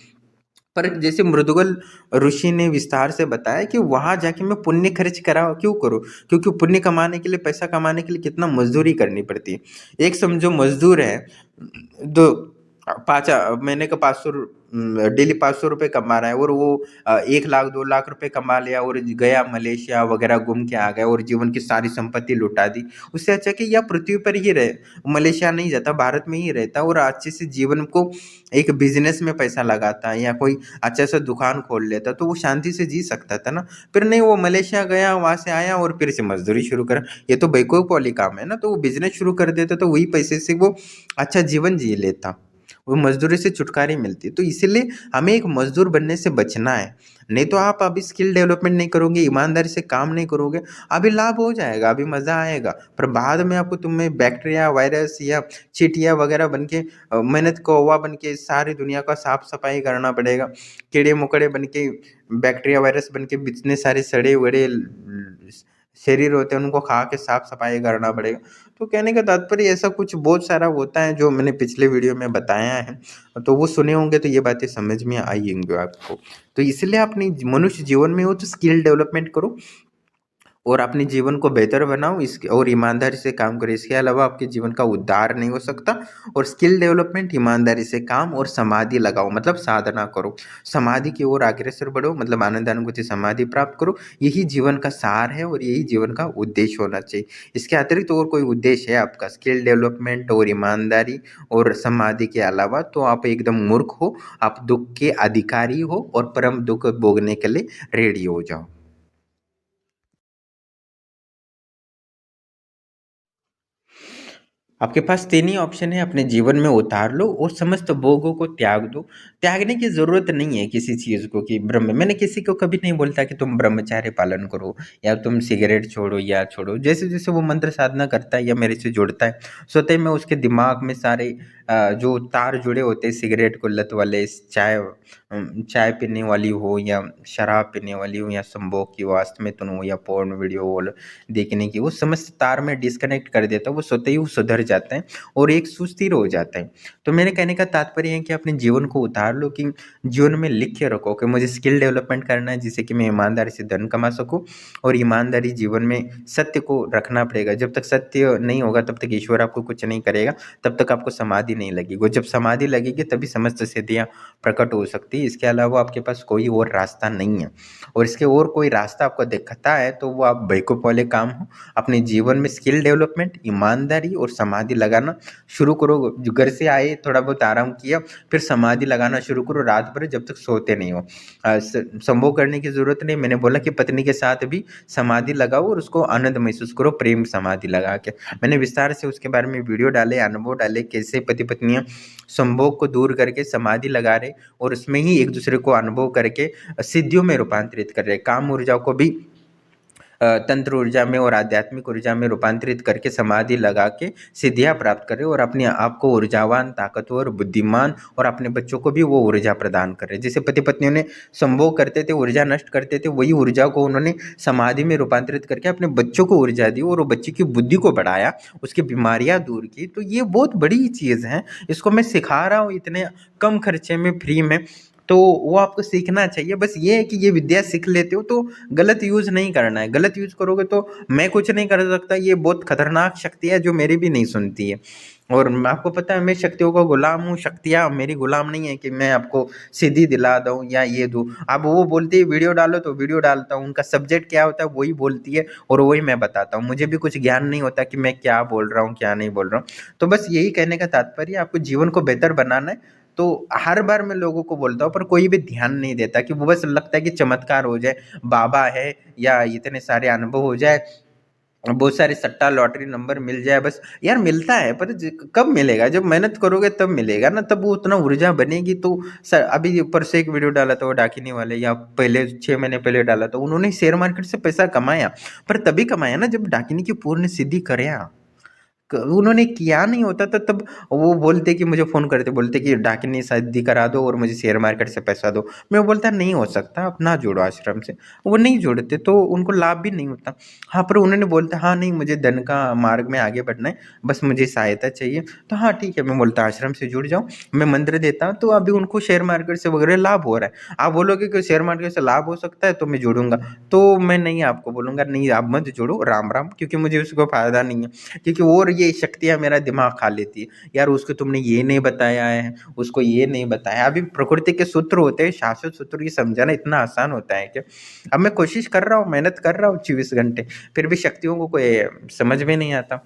पर जैसे मृदुगल ऋषि ने विस्तार से बताया कि वहां जाके मैं पुण्य खर्च करा क्यों करूं, क्योंकि पुण्य कमाने के लिए, पैसा कमाने के लिए कितना मजदूरी करनी पड़ती है। एक समझो मजदूर है, दो पाँच महीने का 500 डेली 500 रुपये कमा रहा है, और वो 1 लाख 2 लाख रुपए कमा लिया और गया मलेशिया वगैरह घूम के आ गया और जीवन की सारी संपत्ति लुटा दी। उससे अच्छा कि या पृथ्वी पर ही रहे, मलेशिया नहीं जाता, भारत में ही रहता और अच्छे से जीवन को एक बिजनेस में पैसा लगाता है या कोई अच्छा सा दुकान खोल लेता, तो वो शांति से जी सकता था ना। फिर नहीं, वो मलेशिया गया, वहां से आया और फिर से मजदूरी शुरू करा। ये तो बेवकूफ वाली काम है ना। तो वो बिजनेस शुरू कर देता तो वही पैसे से वो अच्छा जीवन जी लेता, वो मजदूरी से छुटकारा मिलती। तो इसीलिए हमें एक मजदूर बनने से बचना है। नहीं तो आप अभी स्किल डेवलपमेंट नहीं करोगे, ईमानदारी से काम नहीं करोगे, अभी लाभ हो जाएगा, अभी मजा आएगा, पर बाद में आपको तुम्हें बैक्टीरिया, वायरस या चींटियां वगैरह बन के मेहनत कौवा बन के सारी दुनिया का साफ सफाई करना पड़ेगा। कीड़े मकोड़े बन के, बैक्टीरिया वायरस बन के इतने सारे सड़े वड़े शरीर होते हैं, उनको खा के साफ सफाई करना पड़ेगा। तो कहने का तात्पर्य ऐसा कुछ बहुत सारा होता है जो मैंने पिछले वीडियो में बताया है, तो वो सुने होंगे तो ये बातें समझ में आई होंगी आपको। तो इसलिए अपनी मनुष्य जीवन में हो तो स्किल डेवलपमेंट करो और अपने जीवन को बेहतर बनाओ, इसके और ईमानदारी से काम करो। इसके अलावा आपके जीवन का उद्धार नहीं हो सकता। और स्किल डेवलपमेंट, ईमानदारी से काम और समाधि लगाओ, मतलब साधना करो, समाधि की ओर अग्रसर बढ़ो, मतलब आनंद अनुभूति समाधि प्राप्त करो। यही जीवन का सार है और यही जीवन का उद्देश्य होना चाहिए। इसके अतिरिक्त और कोई उद्देश्य है आपका स्किल डेवलपमेंट और ईमानदारी और समाधि के अलावा, तो आप एकदम मूर्ख हो, आप दुख के अधिकारी हो और परम दुख भोगने के लिए रेडी हो जाओ। आपके पास 3 ही ऑप्शन है, अपने जीवन में उतार लो और समस्त भोगों को त्याग दो। त्यागने की ज़रूरत नहीं है किसी चीज़ को कि मैंने किसी को कभी नहीं बोलता कि तुम ब्रह्मचर्य पालन करो या तुम सिगरेट छोड़ो या छोड़ो। जैसे-जैसे वो मंत्र साधना करता है या मेरे से जुड़ता है, स्वतः मैं उसके दिमाग में सारे जो तार जुड़े होते हैं सिगरेट को लत वाले, चाय पीने वाली हो या शराब पीने वाली हो या संभोग की वास्त में तुम हो या पोर्न वीडियो देखने की, वो समस्त तार में डिस्कनेक्ट कर देता है, वो स्वतः ही वो सुधर जाता है और एक सुस्थिर हो जाता है। तो मेरे कहने का तात्पर्य है कि अपने जीवन को उतार लो, कि जीवन में लिख के रखो कि मुझे स्किल डेवलपमेंट करना है जिससे कि मैं ईमानदारी से धन कमा सकूं। और ईमानदारी जीवन में सत्य को रखना पड़ेगा, जब तक सत्य नहीं होगा तब तक ईश्वर आपको कुछ नहीं करेगा, तब तक आपको समाधि नहीं लगेगी। और जब समाधि लगेगी तभी समस्त सिद्धियां प्रकट हो सकती है। इसके अलावा आपके पास कोई और रास्ता नहीं है। और इसके और कोई रास्ता आपको दिखता है तो वो आप बेवकूफ़ वाले काम हो। अपने जीवन में स्किल डेवलपमेंट, ईमानदारी और समाधि लगाना शुरू करो। जो घर से आए, थोड़ा बहुत आराम किया, फिर समाधि लगाना शुरू करो रात भर जब तक सोते नहीं हो। संभोग करने की ज़रूरत नहीं, मैंने बोला कि पत्नी के साथ भी समाधि लगाओ और उसको आनंद महसूस करो प्रेम समाधि लगा के। मैंने विस्तार से उसके बारे में वीडियो डाले, अनुभव डाले, कैसे पति पत्नियां संभोग को दूर करके समाधि लगा रहे और उसमें ही एक दूसरे को अनुभव करके सिद्धियों में रूपांतरित कर रहे, काम ऊर्जा को भी तंत्र ऊर्जा में और आध्यात्मिक ऊर्जा में रूपांतरित करके समाधि लगा के सिद्धियां प्राप्त कर रहे और अपने आप को ऊर्जावान, ताकतवर, बुद्धिमान और अपने बच्चों को भी वो ऊर्जा प्रदान कर रहे। जैसे पति पत्नियों ने संभोग करते थे, ऊर्जा नष्ट करते थे, वही ऊर्जा को उन्होंने समाधि में रूपांतरित करके अपने बच्चों को ऊर्जा दी और वो बच्चे की बुद्धि को बढ़ाया, उसकी बीमारियां दूर की। तो ये बहुत बड़ी चीज़ है, इसको मैं सिखा रहा हूँ इतने कम खर्चे में, फ्री में। तो वो आपको सीखना चाहिए। बस ये है कि ये विद्या सीख लेते हो तो गलत यूज़ नहीं करना है। गलत यूज़ करोगे तो मैं कुछ नहीं कर सकता, ये बहुत खतरनाक शक्ति है जो मेरी भी नहीं सुनती है। और आपको पता है मैं शक्तियों का गुलाम हूँ, शक्तियाँ मेरी गुलाम नहीं है कि मैं आपको सिद्धि दिला दूँ या ये दूँ। अब वो बोलती है वीडियो डालो तो वीडियो डालता हूँ, उनका सब्जेक्ट क्या होता है वही बोलती है और वही मैं बताता हूँ। मुझे भी कुछ ज्ञान नहीं होता कि मैं क्या बोल रहा हूँ, क्या नहीं बोल रहा हूँ। तो बस यही कहने का तात्पर्य, आपको जीवन को बेहतर बनाना है। तो हर बार मैं लोगों को बोलता हूँ पर कोई भी ध्यान नहीं देता, कि वो बस लगता है कि चमत्कार हो जाए, बाबा है या इतने सारे अनुभव हो जाए बहुत सारे सट्टा लॉटरी नंबर मिल जाए बस। यार मिलता है पर कब मिलेगा? जब मेहनत करोगे तब मिलेगा ना, तब वो उतना ऊर्जा बनेगी। तो सर अभी ऊपर से एक वीडियो डाला था वो डाकिनी वाले, या पहले 6 महीने पहले डाला था, उन्होंने शेयर मार्केट से पैसा कमाया, पर तभी कमाया ना जब डाकिनी की पूर्ण सिद्धि करया। उन्होंने किया नहीं होता तो तब वो बोलते कि मुझे फ़ोन करते, बोलते कि डाकिनी शादी करा दो और मुझे शेयर मार्केट से पैसा दो। मैं बोलता नहीं हो सकता, आप ना जोड़ो आश्रम से। वो नहीं जोड़ते तो उनको लाभ भी नहीं होता। हाँ, पर उन्होंने बोलता हाँ नहीं, मुझे धन का मार्ग में आगे बढ़ना है, बस मुझे सहायता चाहिए। तो हाँ ठीक है, मैं बोलता आश्रम से जुड़ जाओ, मैं मंत्र देता हूँ। तो अभी उनको शेयर मार्केट से वगैरह लाभ हो रहा है। आप बोलोगे कि शेयर मार्केट से लाभ हो सकता है तो मैं जुड़ूंगा, तो मैं नहीं, आपको बोलूंगा नहीं आप मत जोड़ो, राम राम, क्योंकि मुझे उसको फायदा नहीं है। क्योंकि और ये शक्तियाँ मेरा दिमाग खा लेती है। यार उसको तुमने ये नहीं बताया है, उसको ये नहीं बताया। अभी प्रकृति के सूत्र होते हैं, शाश्वत सूत्र, ये समझाना इतना आसान होता है क्या? अब मैं कोशिश कर रहा हूँ, मेहनत कर रहा हूँ 24 घंटे, फिर भी शक्तियों को कोई समझ में नहीं आता।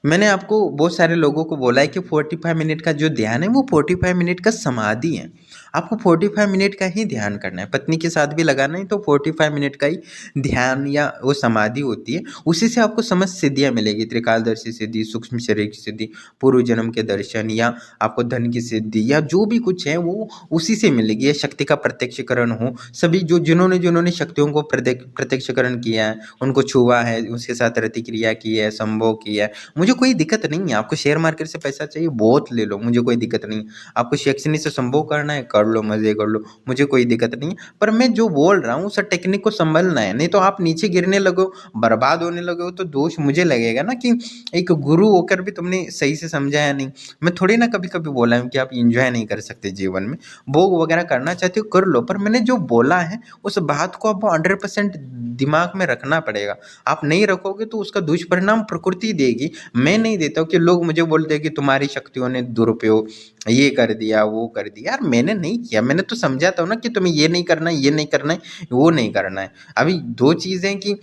मैंने आपको बहुत सारे लोगों को बोला है कि 45 मिनट का जो ध्यान है वो 45 मिनट का समाधि है। आपको 45 मिनट का ही ध्यान करना है, पत्नी के साथ भी लगाना है तो 45 मिनट का ही ध्यान या वो समाधि होती है। उसी से आपको समस्त सिद्धियाँ मिलेगी, त्रिकालदर्शी सिद्धि, सूक्ष्म शरीर की सिद्धि, पूर्व जन्म के दर्शन, या आपको धन की सिद्धि, या जो भी कुछ है वो उसी से मिलेगी। या शक्ति का प्रत्यक्षीकरण हो, सभी जो जिन्होंने जिन्होंने शक्तियों को प्रत्यक्षीकरण किया है, उनको छुआ है, उसके साथ रतिक्रिया की है, संभोग किया है, मुझे कोई दिक्कत नहीं है। आपको शेयर मार्केट से पैसा चाहिए, बहुत ले लो, मुझे कोई दिक्कत नहीं है। आपको शैक्षणिक से संभोग करना है, कर लो, मज़े कर लो, मुझे कोई दिक्कत नहीं है। पर मैं जो बोल रहा हूँ उस टेक्निक को संभलना है, नहीं तो आप नीचे गिरने लगो, बर्बाद होने लगो, तो दोष मुझे लगेगा ना कि एक गुरु होकर भी तुमने सही से समझाया नहीं। मैं थोड़ी ना कभी-कभी बोला हूँ कि आप एन्जॉय नहीं कर सकते जीवन में, भोग वगैरह करना चाहते हो कर लो, पर मैंने जो बोला है उस बात को आपको 100% दिमाग में रखना पड़ेगा। आप नहीं रखोगे तो उसका दुष्परिणाम प्रकृति देगी। मैं नहीं देता हूँ कि लोग मुझे बोलते हैं कि तुम्हारी शक्तियों ने दुरुपयोग ये कर दिया, वो कर दिया। यार मैंने नहीं किया, मैंने तो समझाता हूँ ना कि तुम्हें ये नहीं करना है, ये नहीं करना है, वो नहीं करना है। अभी 2 चीज़ें कि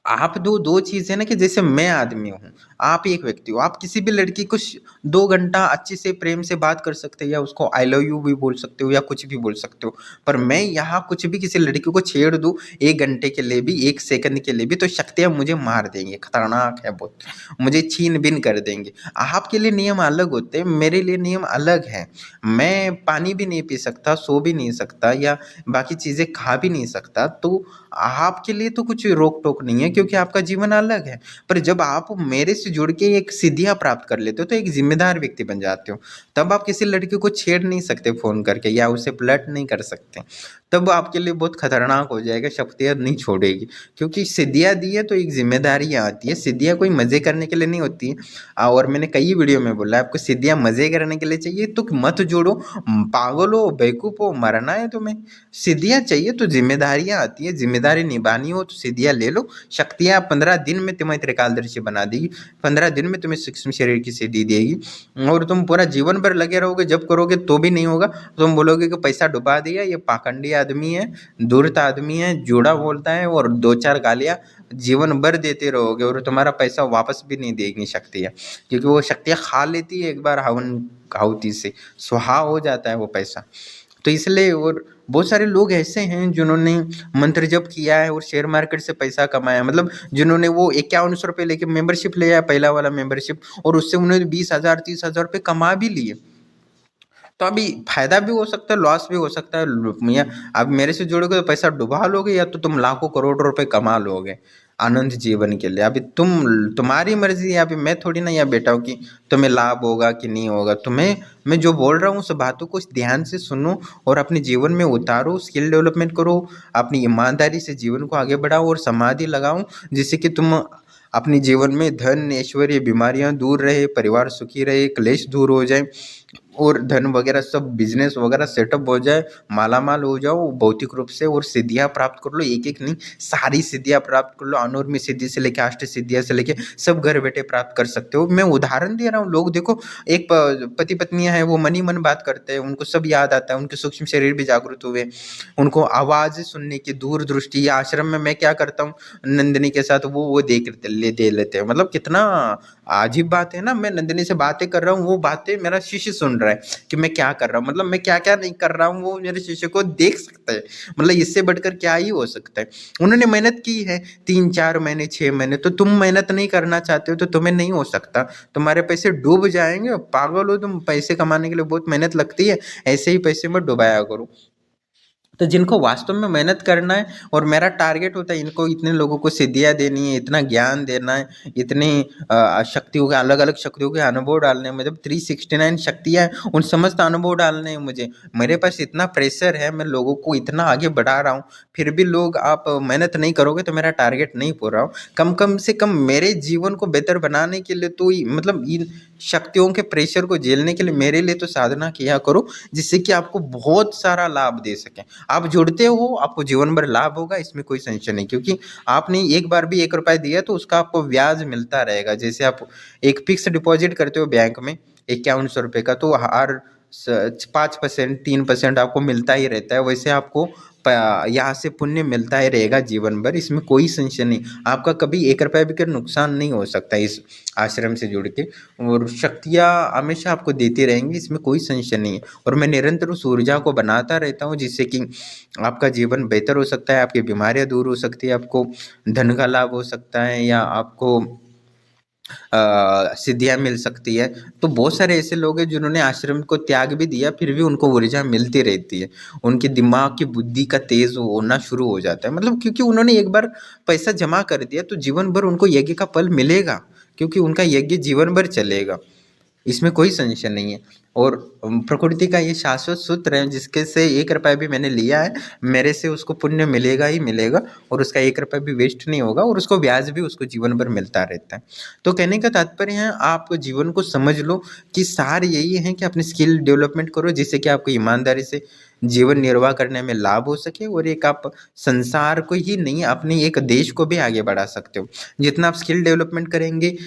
आप दो चीज़ है ना, कि जैसे मैं आदमी हूँ, आप एक व्यक्ति हो, आप किसी भी लड़की को 2 घंटा अच्छे से प्रेम से बात कर सकते हो, या उसको आई लव यू भी बोल सकते हो, या कुछ भी बोल सकते हो। पर मैं यहाँ कुछ भी किसी लड़की को छेड़ दूँ 1 घंटे के लिए भी, 1 सेकंड के लिए भी, तो शक्तियाँ मुझे मार देंगी, खतरनाक है बहुत, मुझे छीन बीन कर देंगे। आपके लिए नियम अलग होते हैं, मेरे लिए नियम अलग है। मैं पानी भी नहीं पी सकता, सो भी नहीं सकता, या बाकी चीज़ें खा भी नहीं सकता, तो आपके लिए तो कुछ रोक टोक नहीं है, क्योंकि आपका जीवन अलग है। पर जब आप मेरे से जुड़ के एक सिद्धियाँ प्राप्त कर लेते हो तो एक जिम्मेदार व्यक्ति बन जाते हो। तब आप किसी लड़की को छेड़ नहीं सकते फ़ोन करके, या उसे फ्लर्ट नहीं कर सकते। तब आपके लिए बहुत खतरनाक हो जाएगा, शक्तियाँ नहीं छोड़ेगी। क्योंकि सिद्धियाँ दी है तो एक ज़िम्मेदारियाँ आती है, सिद्धियाँ कोई मज़े करने के लिए नहीं होती हैं। और मैंने कई वीडियो में बोला है, आपको सिद्धियाँ मज़े करने के लिए चाहिए तो मत जोड़ो, पागल हो, बेवकूफ़ हो, मरना है तुम्हें। सिद्धियाँ चाहिए तो ज़िम्मेदारियाँ आती हैं, ज़िम्मेदारी निभानी हो तो सिद्धियाँ ले लो। शक्तियाँ 15 दिन में तुम्हें त्रिकालदर्शी बना देगी, 15 दिन में तुम्हें सूक्ष्म शरीर की सिद्धि देगी, और तुम पूरा जीवन भर लगे रहोगे, जब करोगे तो भी नहीं होगा। तुम बोलोगे कि पैसा डुबा दिया, ये पाखंडी आदमी है, धूर्त आदमी है, झूठा बोलता है, और 2-4 गालियाँ जीवन भर देते रहोगे, और तुम्हारा पैसा वापस भी नहीं देगी शक्तियाँ, क्योंकि वो शक्तियाँ खा लेती है एक बार हवन आहुति से, स्वाहा हो जाता है वो पैसा। तो इसलिए, और बहुत सारे लोग ऐसे हैं जिन्होंने मंत्र जप किया है और शेयर मार्केट से पैसा कमाया, मतलब जिन्होंने वो 5100 रुपये लेके मेंबरशिप लिया, पहला वाला मेंबरशिप, और उससे उन्होंने 20,000 30,000 रुपये कमा भी लिए। तो अभी फायदा भी हो सकता है, लॉस भी हो सकता है। या अब मेरे से जुड़ोगे तो पैसा डुबा लोगे, या तो तुम लाखों करोड़ों रुपए कमा लोगे आनंद जीवन के लिए। अभी तुम्हारी मर्जी है, अभी मैं थोड़ी ना यहाँ बैठा हूँ कि तुम्हें लाभ होगा कि नहीं होगा। तुम्हें मैं जो बोल रहा हूँ उस बातों को ध्यान से सुनो और अपने जीवन में उतारो, स्किल डेवलपमेंट करो, अपनी ईमानदारी से जीवन को आगे बढ़ाओ और समाधि लगाओ, जिससे कि तुम अपने जीवन में धन ऐश्वर्य बीमारियां दूर रहे, परिवार सुखी रहे, क्लेश दूर हो जाए, और धन वगैरह सब बिजनेस वगैरह सेटअप हो जाए, मालामाल हो जाओ भौतिक रूप से, और सिद्धियाँ प्राप्त कर लो, एक एक नहीं सारी सिद्धियाँ प्राप्त कर लो। अनुर्मी सिद्धि से लेके अष्ट सिद्धियाँ से लेके सब घर बैठे प्राप्त कर सकते हो। मैं उदाहरण दे रहा हूँ, लोग देखो, एक पति पत्नियां हैं, वो मन ही मन बात करते हैं, उनको सब याद आता है, उनके सूक्ष्म शरीर भी जागृत हुए, उनको आवाज़ सुनने की दूरदृष्टि। या आश्रम में मैं क्या करता हूँ नंदिनी के साथ, वो दे लेते हैं। मतलब कितना अजीब बात है ना, मैं नंदिनी से बातें कर रहा हूँ, वो बातें मेरा शिष्य सुन रहा है कि मैं क्या कर रहा हूँ, मतलब मैं क्या-क्या नहीं कर रहा हूँ वो मेरे शिष्य को देख सकता है। मतलब इससे बढ़कर क्या ही हो सकता है। उन्होंने मेहनत की है 3-4 महीने, 6 महीने, तो तुम मेहनत नहीं करना चाहते हो तो तुम्हें नहीं हो सकता। तुम्हारे पैसे डूब जाएँगे, पागल हो तुम, पैसे कमाने के लिए बहुत मेहनत लगती है, ऐसे ही पैसे मत डुबाया करो। तो जिनको वास्तव में मेहनत करना है और मेरा टारगेट होता है इनको इतने लोगों को सिद्धियाँ देनी है, इतना ज्ञान देना है, इतनी शक्तियों के अलग-अलग शक्तियों के अनुभव डालने हैं, मतलब 369 शक्तियाँ हैं, उन समस्त अनुभव डालने हैं मुझे। मेरे पास इतना प्रेशर है, मैं लोगों को इतना आगे बढ़ा रहा हूँ, फिर भी लोग आप मेहनत नहीं करोगे तो मेरा टारगेट नहीं पूरा हो। कम से कम मेरे जीवन को बेहतर बनाने के लिए तो मतलब इन शक्तियों के प्रेशर को झेलने के लिए मेरे लिए तो साधना किया करो, जिससे कि आपको बहुत सारा लाभ दे सकें। आप जुड़ते हो, आपको जीवन भर लाभ होगा, इसमें कोई संशय नहीं, क्योंकि आपने एक बार भी 1 रुपया दिया तो उसका आपको ब्याज मिलता रहेगा। जैसे आप एक फिक्स डिपॉजिट करते हो बैंक में ₹5100 का, तो हर 5% 3% आपको मिलता ही रहता है, वैसे आपको यहाँ से पुण्य मिलता ही रहेगा जीवन भर, इसमें कोई संशय नहीं। आपका कभी 1 रुपया भी का नुकसान नहीं हो सकता इस आश्रम से जुड़ के, और शक्तियाँ हमेशा आपको देती रहेंगी, इसमें कोई संशय नहीं है। और मैं निरंतर उस ऊर्जा को बनाता रहता हूँ, जिससे कि आपका जीवन बेहतर हो सकता है, आपकी बीमारियाँ दूर हो सकती है, आपको धन का लाभ हो सकता है, या आपको सिद्धियाँ मिल सकती है। तो बहुत सारे ऐसे लोग हैं जिन्होंने आश्रम को त्याग भी दिया, फिर भी उनको ऊर्जा मिलती रहती है। उनके दिमाग की बुद्धि का तेज़ होना शुरू हो जाता है, मतलब क्योंकि उन्होंने एक बार पैसा जमा कर दिया तो जीवन भर उनको यज्ञ का फल मिलेगा, क्योंकि उनका यज्ञ जीवन भर चलेगा। इसमें कोई संशय नहीं है। और प्रकृति का ये शाश्वत सूत्र है, जिसके से 1 रुपया भी मैंने लिया है, मेरे से उसको पुण्य मिलेगा ही मिलेगा, और उसका 1 रुपया भी वेस्ट नहीं होगा, और उसको ब्याज भी उसको जीवन भर मिलता रहता है। तो कहने का तात्पर्य है, आप जीवन को समझ लो कि सार यही है कि अपनी स्किल डेवलपमेंट करो, जिससे कि आपको ईमानदारी से जीवन निर्वाह करने में लाभ हो सके, और एक आप संसार को ही नहीं, अपने एक देश को भी आगे बढ़ा सकते हो। जितना आप स्किल डेवलपमेंट करेंगे,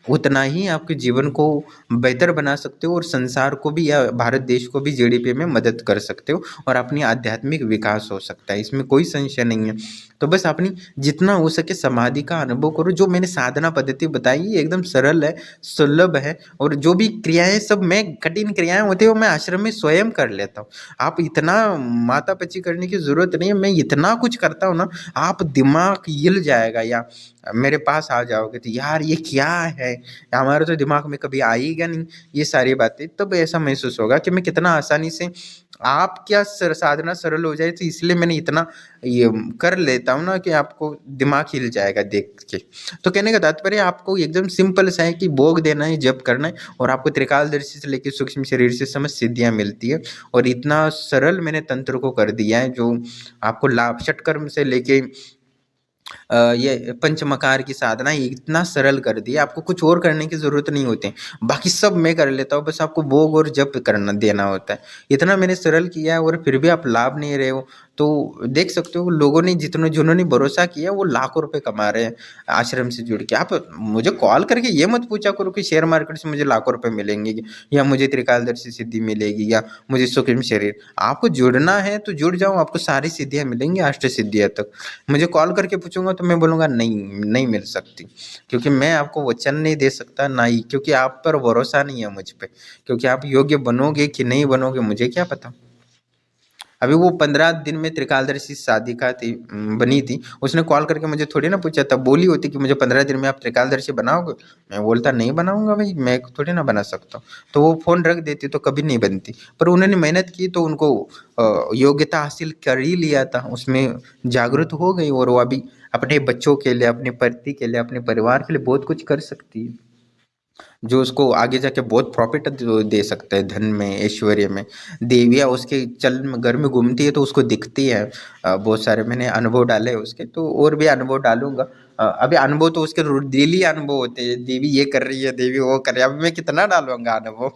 उतना ही आपके जीवन को बेहतर बना सकते हो, और संसार को भी या भारत देश को भी जीडीपी में मदद कर सकते हो, और अपनी आध्यात्मिक विकास हो सकता है, इसमें कोई संशय नहीं है। तो बस अपनी जितना हो सके समाधि का अनुभव करो। जो मैंने साधना पद्धति बताई ये एकदम सरल है, सुलभ है, और जो भी क्रियाएं सब मैं कठिन क्रियाएं होती है वो मैं आश्रम में स्वयं कर लेता हूँ। आप इतना मातापची करने की जरूरत नहीं है, मैं इतना कुछ करता हूँ ना, आप दिमाग हिल जाएगा, या मेरे पास आ जाओगे तो यार ये क्या है, हमारे तो दिमाग में कभी आएगा नहीं ये सारी बातें, तब ऐसा महसूस होगा कि मैं कितना आसानी से आप क्या साधना सरल हो जाए, तो इसलिए मैंने इतना ये कर लेता हूँ ना कि आपको दिमाग हिल जाएगा देख के। तो कहने का तात्पर्य आपको एकदम सिंपल सा है कि भोग देना है, जप करना है, और आपको त्रिकालदर्शी से लेकर सूक्ष्म शरीर से समझ सिद्धियां मिलती है। और इतना सरल मैंने तंत्र को कर दिया है, जो आपको लाभ षटकर्म से लेके ये पंचमकार की साधना ये इतना सरल कर दिया, आपको कुछ और करने की ज़रूरत नहीं होती। बाकी सब मैं कर लेता हूँ, बस आपको भोग और जप करना देना होता है। इतना मैंने सरल किया है, और फिर भी आप लाभ नहीं रहे हो, तो देख सकते हो लोगों ने जिन्होंने भरोसा किया वो लाखों रुपए कमा रहे हैं आश्रम से जुड़ के। आप मुझे कॉल करके ये मत पूछा करो कि शेयर मार्केट से मुझे लाखों रुपए मिलेंगे, या मुझे त्रिकालदर्शी सिद्धि मिलेगी, या मुझे सूक्ष्म शरीर। आपको जुड़ना है तो जुड़ जाओ, आपको सारी सिद्धियाँ मिलेंगी, अष्ट सिद्धियाँ तक। मुझे कॉल करके पूछूंगा तो मैं बोलूँगा नहीं, नहीं मिल सकती, क्योंकि मैं आपको वचन नहीं दे सकता ना ही, क्योंकि आप पर भरोसा नहीं है मुझ पे, क्योंकि आप योग्य बनोगे कि नहीं बनोगे मुझे क्या पता। अभी वो 15 दिन में त्रिकालदर्शी साधिका थी, बनी थी, उसने कॉल करके मुझे थोड़ी ना पूछा था, बोली होती कि मुझे 15 दिन में आप त्रिकालदर्शी बनाओगे, मैं बोलता नहीं बनाऊंगा भाई, मैं थोड़ी ना बना सकता हूँ, तो वो फ़ोन रख देती तो कभी नहीं बनती। पर उन्होंने मेहनत की तो उनको योग्यता हासिल कर ही लिया था, उसमें जागरूक हो गई, और वो अभी अपने बच्चों के लिए, अपने पति के लिए, अपने परिवार के लिए बहुत कुछ कर सकती है, जो उसको आगे जाके बहुत प्रॉफिट दे सकता है, धन में, ऐश्वर्य में। देवियाँ उसके चल में घर में घूमती है तो उसको दिखती है। बहुत सारे मैंने अनुभव डाले हैं उसके, तो और भी अनुभव डालूंगा। अभी अनुभव तो उसके डेली अनुभव होते हैं, देवी ये कर रही है, देवी वो कर रही है, अभी मैं कितना डालूंगा अनुभव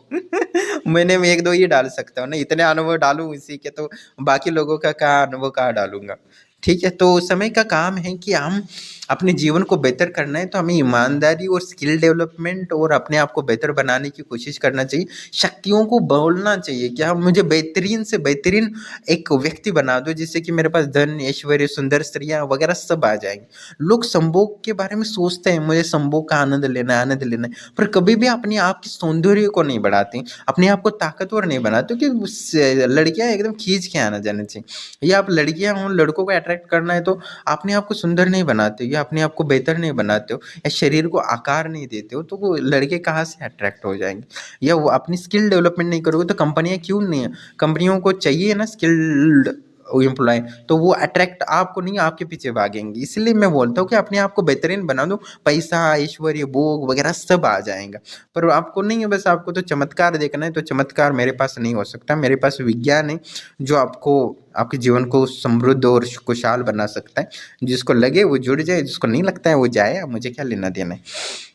महीने में 1-2 ही डाल सकता हूँ ना, इतने अनुभव डालूं इसी के, तो बाकी लोगों का क्या अनुभव कहाँ डालूंगा। ठीक है, तो समय का काम है कि हम अपने जीवन को बेहतर करना है तो हमें ईमानदारी और स्किल डेवलपमेंट और अपने आप को बेहतर बनाने की कोशिश करना चाहिए। शक्तियों को बोलना चाहिए कि हाँ, मुझे बेहतरीन से बेहतरीन एक व्यक्ति बना दो जिससे कि मेरे पास धन, ऐश्वर्य, सुंदर स्त्रियाँ वगैरह सब आ जाएँगी। लोग संभोग के बारे में सोचते हैं, मुझे संभोग का आनंद लेना है, पर कभी भी अपने आप के सौंदर्य को नहीं बढ़ाते, अपने आप को ताकतवर नहीं बनाते कि उससे लड़कियाँ एकदम खींच के आना जाना चाहिए। या आप लड़कियाँ हों, लड़कों को अट्रैक्ट करना है तो अपने आप को सुंदर नहीं बनाते हो या अपने आप को बेहतर नहीं बनाते हो या शरीर को आकार नहीं देते हो तो वो लड़के कहाँ से अट्रैक्ट हो जाएँगे? या वो अपनी स्किल डेवलपमेंट नहीं करोगे तो कंपनियाँ क्यों नहीं है? कंपनियों को चाहिए ना स्किल्ड एम्प्लॉय, तो वो अट्रैक्ट आपको नहीं आपके पीछे भागेंगी। इसलिए मैं बोलता हूँ कि अपने आप को बेहतरीन बना दो, पैसा, ऐश्वर्य, भोग वगैरह सब आ जाएगा। पर आपको नहीं है, बस आपको तो चमत्कार देखना है, तो चमत्कार मेरे पास नहीं हो सकता। मेरे पास विज्ञान है जो आपको आपके जीवन को समृद्ध और खुशहाल बना सकता है। जिसको लगे वो जुड़ जाए, जिसको नहीं लगता है वो जाए, अब मुझे क्या लेना देना है।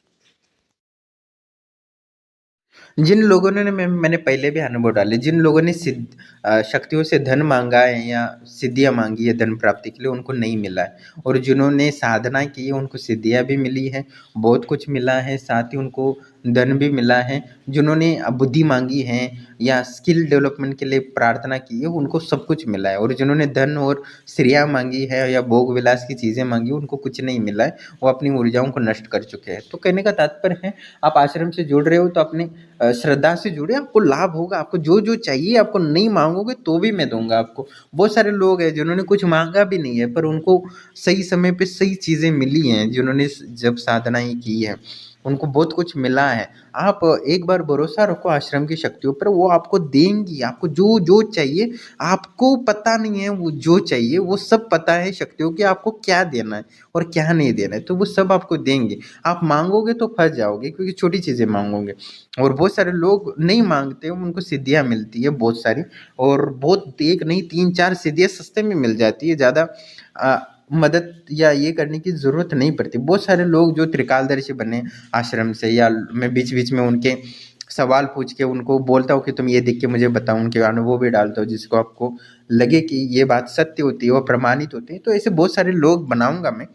जिन लोगों ने मैंने पहले भी अनुभव डाले, जिन लोगों ने शक्तियों से धन माँगा है या सिद्धियाँ माँगी है धन प्राप्ति के लिए, उनको नहीं मिला है। और जिन्होंने साधना की है उनको सिद्धियाँ भी मिली है, बहुत कुछ मिला है, साथ ही उनको धन भी मिला है। जिन्होंने बुद्धि माँगी है या स्किल डेवलपमेंट के लिए प्रार्थना की है, उनको सब कुछ मिला है। और जिन्होंने धन और श्रेया माँगी है या भोग विलास की चीज़ें माँगी, उनको कुछ नहीं मिला है, वो अपनी ऊर्जाओं को नष्ट कर चुके हैं। तो कहने का तात्पर्य है, आप आश्रम से जुड़ रहे हो तो अपने श्रद्धा से जुड़े, आपको लाभ होगा, आपको जो-जो चाहिए, आपको नहीं माँगोगे तो भी मैं दूँगा आपको। बहुत सारे लोग हैं जिन्होंने कुछ माँगा भी नहीं है, पर उनको सही समय पे सही चीज़ें मिली हैं, जिन्होंने जब साधनाएँ की हैं, उनको बहुत कुछ मिला है। आप एक बार भरोसा रखो आश्रम की शक्तियों पर, वो आपको देंगी, आपको जो-जो चाहिए, आपको पता नहीं है वो जो चाहिए, वो सब पता है शक्तियों की आपको क्या देना है और क्या नहीं देना है, तो वो सब आपको देंगे। आप माँगोगे तो फँस जाओगे क्योंकि छोटी चीज़ें माँगोगे। और बहुत सारे लोग नहीं माँगते, उनको सिद्धियाँ मिलती है बहुत सारी, और बहुत एक नहीं 3-4 सिद्धियाँ सस्ते में मिल जाती है, ज़्यादा मदद या ये करने की ज़रूरत नहीं पड़ती। बहुत सारे लोग जो त्रिकालदर्शी बने आश्रम से, या मैं बीच-बीच में उनके सवाल पूछ के उनको बोलता हूँ कि तुम ये देख के मुझे बताओ, उनके अनुभव भी डालता हूँ जिसको आपको लगे कि ये बात सत्य होती है और प्रमाणित होती है। तो ऐसे बहुत सारे लोग बनाऊँगा मैं।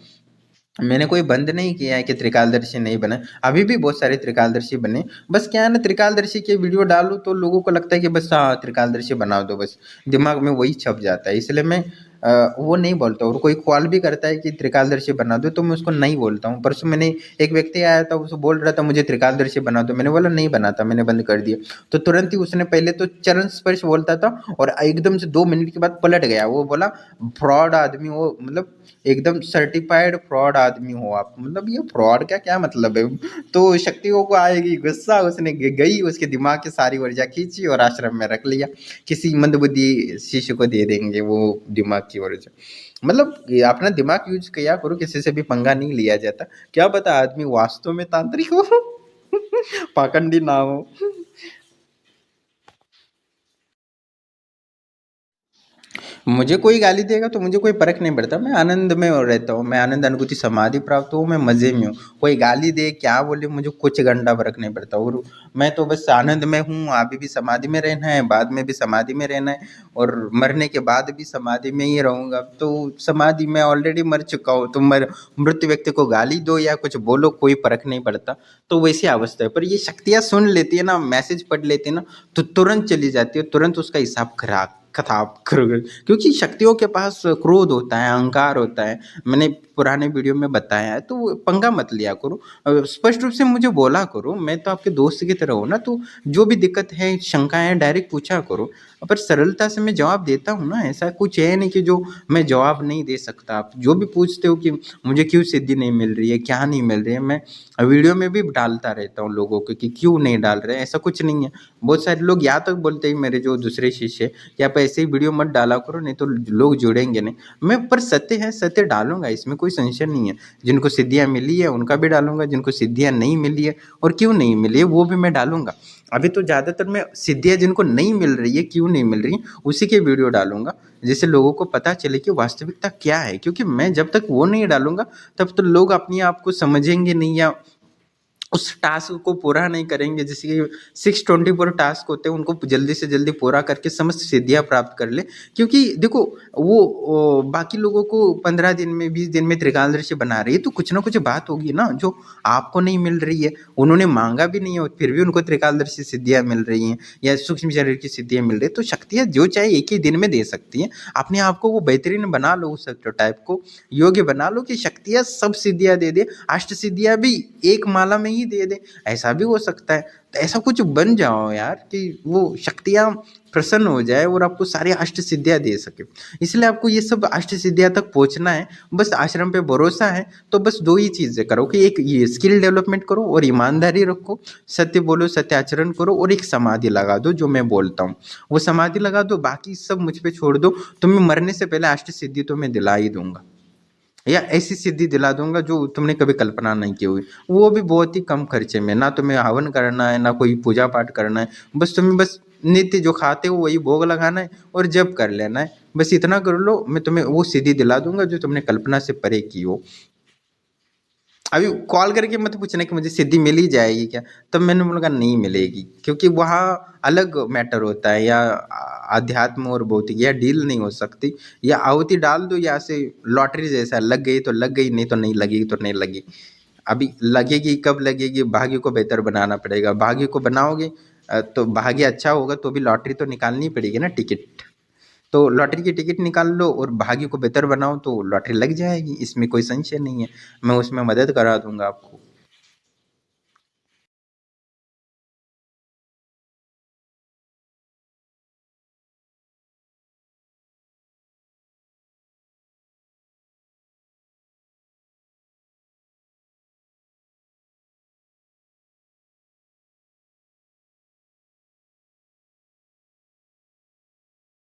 मैंने कोई बंद नहीं किया है कि त्रिकालदर्शी नहीं बने, अभी भी बहुत सारे त्रिकालदर्शी बने। बस क्या है ना, त्रिकालदर्शी के वीडियो डालूँ तो लोगों को लगता है कि बस हाँ, त्रिकालदर्शी बना दो बस, दिमाग में वही छप जाता है। इसलिए मैं वो नहीं बोलता, और कोई कॉल भी करता है कि त्रिकालदर्शी बना दो तो मैं उसको नहीं बोलता हूँ। परसों मैंने एक व्यक्ति आया था, वो बोल रहा था मुझे त्रिकालदर्शी बना दो, मैंने बोला नहीं बनाता, मैंने बंद कर दिया। तो तुरंत ही उसने पहले तो चरण स्पर्श बोलता था और एकदम से 2 मिनट के बाद पलट गया। वो बोला फ्रॉड आदमी हो, मतलब एकदम सर्टिफाइड फ्रॉड आदमी हो आप, मतलब ये फ्रॉड का क्या मतलब है? तो शक्तियों को आएगी गुस्सा, उसने गई उसके दिमाग की सारी ऊर्जा खींची और आश्रम में रख लिया। किसी मंदबुद्धि शिष्य को दे देंगे वो दिमाग की ऊर्जा। मतलब ये अपना दिमाग यूज किया करो, किसी से भी पंगा नहीं लिया जाता। क्या पता आदमी वास्तव में तांत्रिक हो पाखंडी ना हो। मुझे कोई गाली देगा तो मुझे कोई फ़र्क नहीं पड़ता, मैं आनंद में रहता हूँ, मैं आनंद अनुभूति समाधि प्राप्त हूँ, मैं मज़े में हूँ। कोई गाली दे, क्या बोले, मुझे कुछ घंटा फ़र्क नहीं पड़ता, और मैं तो बस आनंद में हूँ, अभी भी समाधि में रहना है, बाद में भी समाधि में रहना है, और मरने के बाद भी समाधि में ही रहूँगा। तो समाधि में ऑलरेडी मर चुका हूँ, तो मृत व्यक्ति को गाली दो या कुछ बोलो, कोई फ़र्क नहीं पड़ता। तो वैसी अवस्था है, पर ये शक्तियाँ सुन लेती है ना, मैसेज पढ़ लेती है ना, तो तुरंत चली जाती है, तुरंत उसका हिसाब खराब करोगे, क्योंकि शक्तियों के पास क्रोध होता है, अहंकार होता है। मैंने पुराने वीडियो में बताया है, तो पंगा मत लिया करो। स्पष्ट रूप से मुझे बोला करो, मैं तो आपके दोस्त की तरह हूँ ना, तो जो भी दिक्कत है, शंकाएँ हैं, डायरेक्ट पूछा करो। पर सरलता से मैं जवाब देता हूँ ना, ऐसा कुछ है नहीं कि जो मैं जवाब नहीं दे सकता। आप जो भी पूछते हो कि मुझे क्यों सिद्धि नहीं मिल रही है, क्या नहीं मिल रही है, मैं वीडियो में भी डालता रहता हूँ लोगों को कि क्यों नहीं डाल रहे हैं, ऐसा कुछ नहीं है। बहुत सारे लोग यहाँ तक बोलते हैं, मेरे जो दूसरे शिष्य हैं, कि आप ऐसे ही वीडियो मत डाला करो, नहीं तो लोग जुड़ेंगे नहीं। मैं पर सत्य है, सत्य डालूँगा, इसमें कोई संशय नहीं है। जिनको सिद्धियाँ मिली है उनका भी डालूँगा, जिनको सिद्धियाँ नहीं मिली है और क्यों नहीं मिली है वो भी मैं डालूँगा। अभी तो ज़्यादातर मैं सिद्धियाँ जिनको नहीं मिल रही है, क्यों नहीं मिल रही है, उसी के वीडियो डालूँगा, जिससे लोगों को पता चले कि वास्तविकता क्या है। क्योंकि मैं जब तक वो नहीं डालूँगा, तब तो लोग अपने आप को समझेंगे नहीं, या उस टास्क को पूरा नहीं करेंगे, जैसे कि 624 टास्क होते हैं, उनको जल्दी से जल्दी पूरा करके समस्त सिद्धियाँ प्राप्त कर ले। क्योंकि देखो वो बाकी लोगों को 15 दिन में 20 दिन में त्रिकालदर्शी बना रही है, तो कुछ ना कुछ बात होगी ना जो आपको नहीं मिल रही है। उन्होंने मांगा भी नहीं है और फिर भी उनको त्रिकालदर्शी सिद्धियाँ मिल रही हैं या सूक्ष्म शरीर की सिद्धियाँ मिल रही है। तो शक्तियाँ जो चाहे एक ही दिन में दे सकती हैं। अपने आप को वो बेहतरीन बना लो, उस टाइप को योग्य बना लो कि शक्तियाँ सब सिद्धियाँ दे दे, अष्ट सिद्धियाँ भी एक माला में ही दे दे। ऐसा भी हो सकता है। तो ऐसा कुछ बन जाओ यार कि वो शक्तियाँ प्रसन्न हो जाए और आपको सारी अष्ट सिद्धियाँ दे सके। इसलिए आपको ये सब अष्ट सिद्धियाँ तक पहुँचना है। बस आश्रम पे भरोसा है तो बस दो ही चीज़ें करो कि एक ये स्किल डेवलपमेंट करो और ईमानदारी रखो, सत्य बोलो, सत्य आचरण करो और एक समाधि लगा दो जो मैं बोलता हूँ। वो समाधि लगा दो, बाकी सब मुझ पे छोड़ दो। तो मैं मरने से पहले अष्ट सिद्धि तो मैं दिला ही दूंगा, या ऐसी सिद्धि दिला दूंगा जो तुमने कभी कल्पना नहीं की हुई। वो भी बहुत ही कम खर्चे में, ना तुम्हें हवन करना है ना कोई पूजा पाठ करना है। बस तुम्हें बस नित्य जो खाते हो वही भोग लगाना है और जप कर लेना है। बस इतना कर लो, मैं तुम्हें वो सिद्धि दिला दूंगा जो तुमने कल्पना से परे की हो। अभी कॉल करके मत पूछना कि मुझे सिद्धि मिल ही जाएगी क्या। तब मैंने बोला नहीं मिलेगी, क्योंकि वहाँ अलग मैटर होता है, या अध्यात्म और भौतिक या डील नहीं हो सकती। या आहुति डाल दो, या से लॉटरी जैसा, लग गई तो लग गई, नहीं तो नहीं लगेगी तो नहीं लगी। अभी लगेगी कब लगेगी, भाग्य को बेहतर बनाना पड़ेगा। भाग्य को बनाओगे तो भाग्य अच्छा होगा तो भी लॉटरी तो निकालनी पड़ेगी ना, टिकट। तो लॉटरी की टिकट निकाल लो और भाग्य को बेहतर बनाओ तो लॉटरी लग जाएगी, इसमें कोई संशय नहीं है। मैं उसमें मदद करा दूंगा आपको।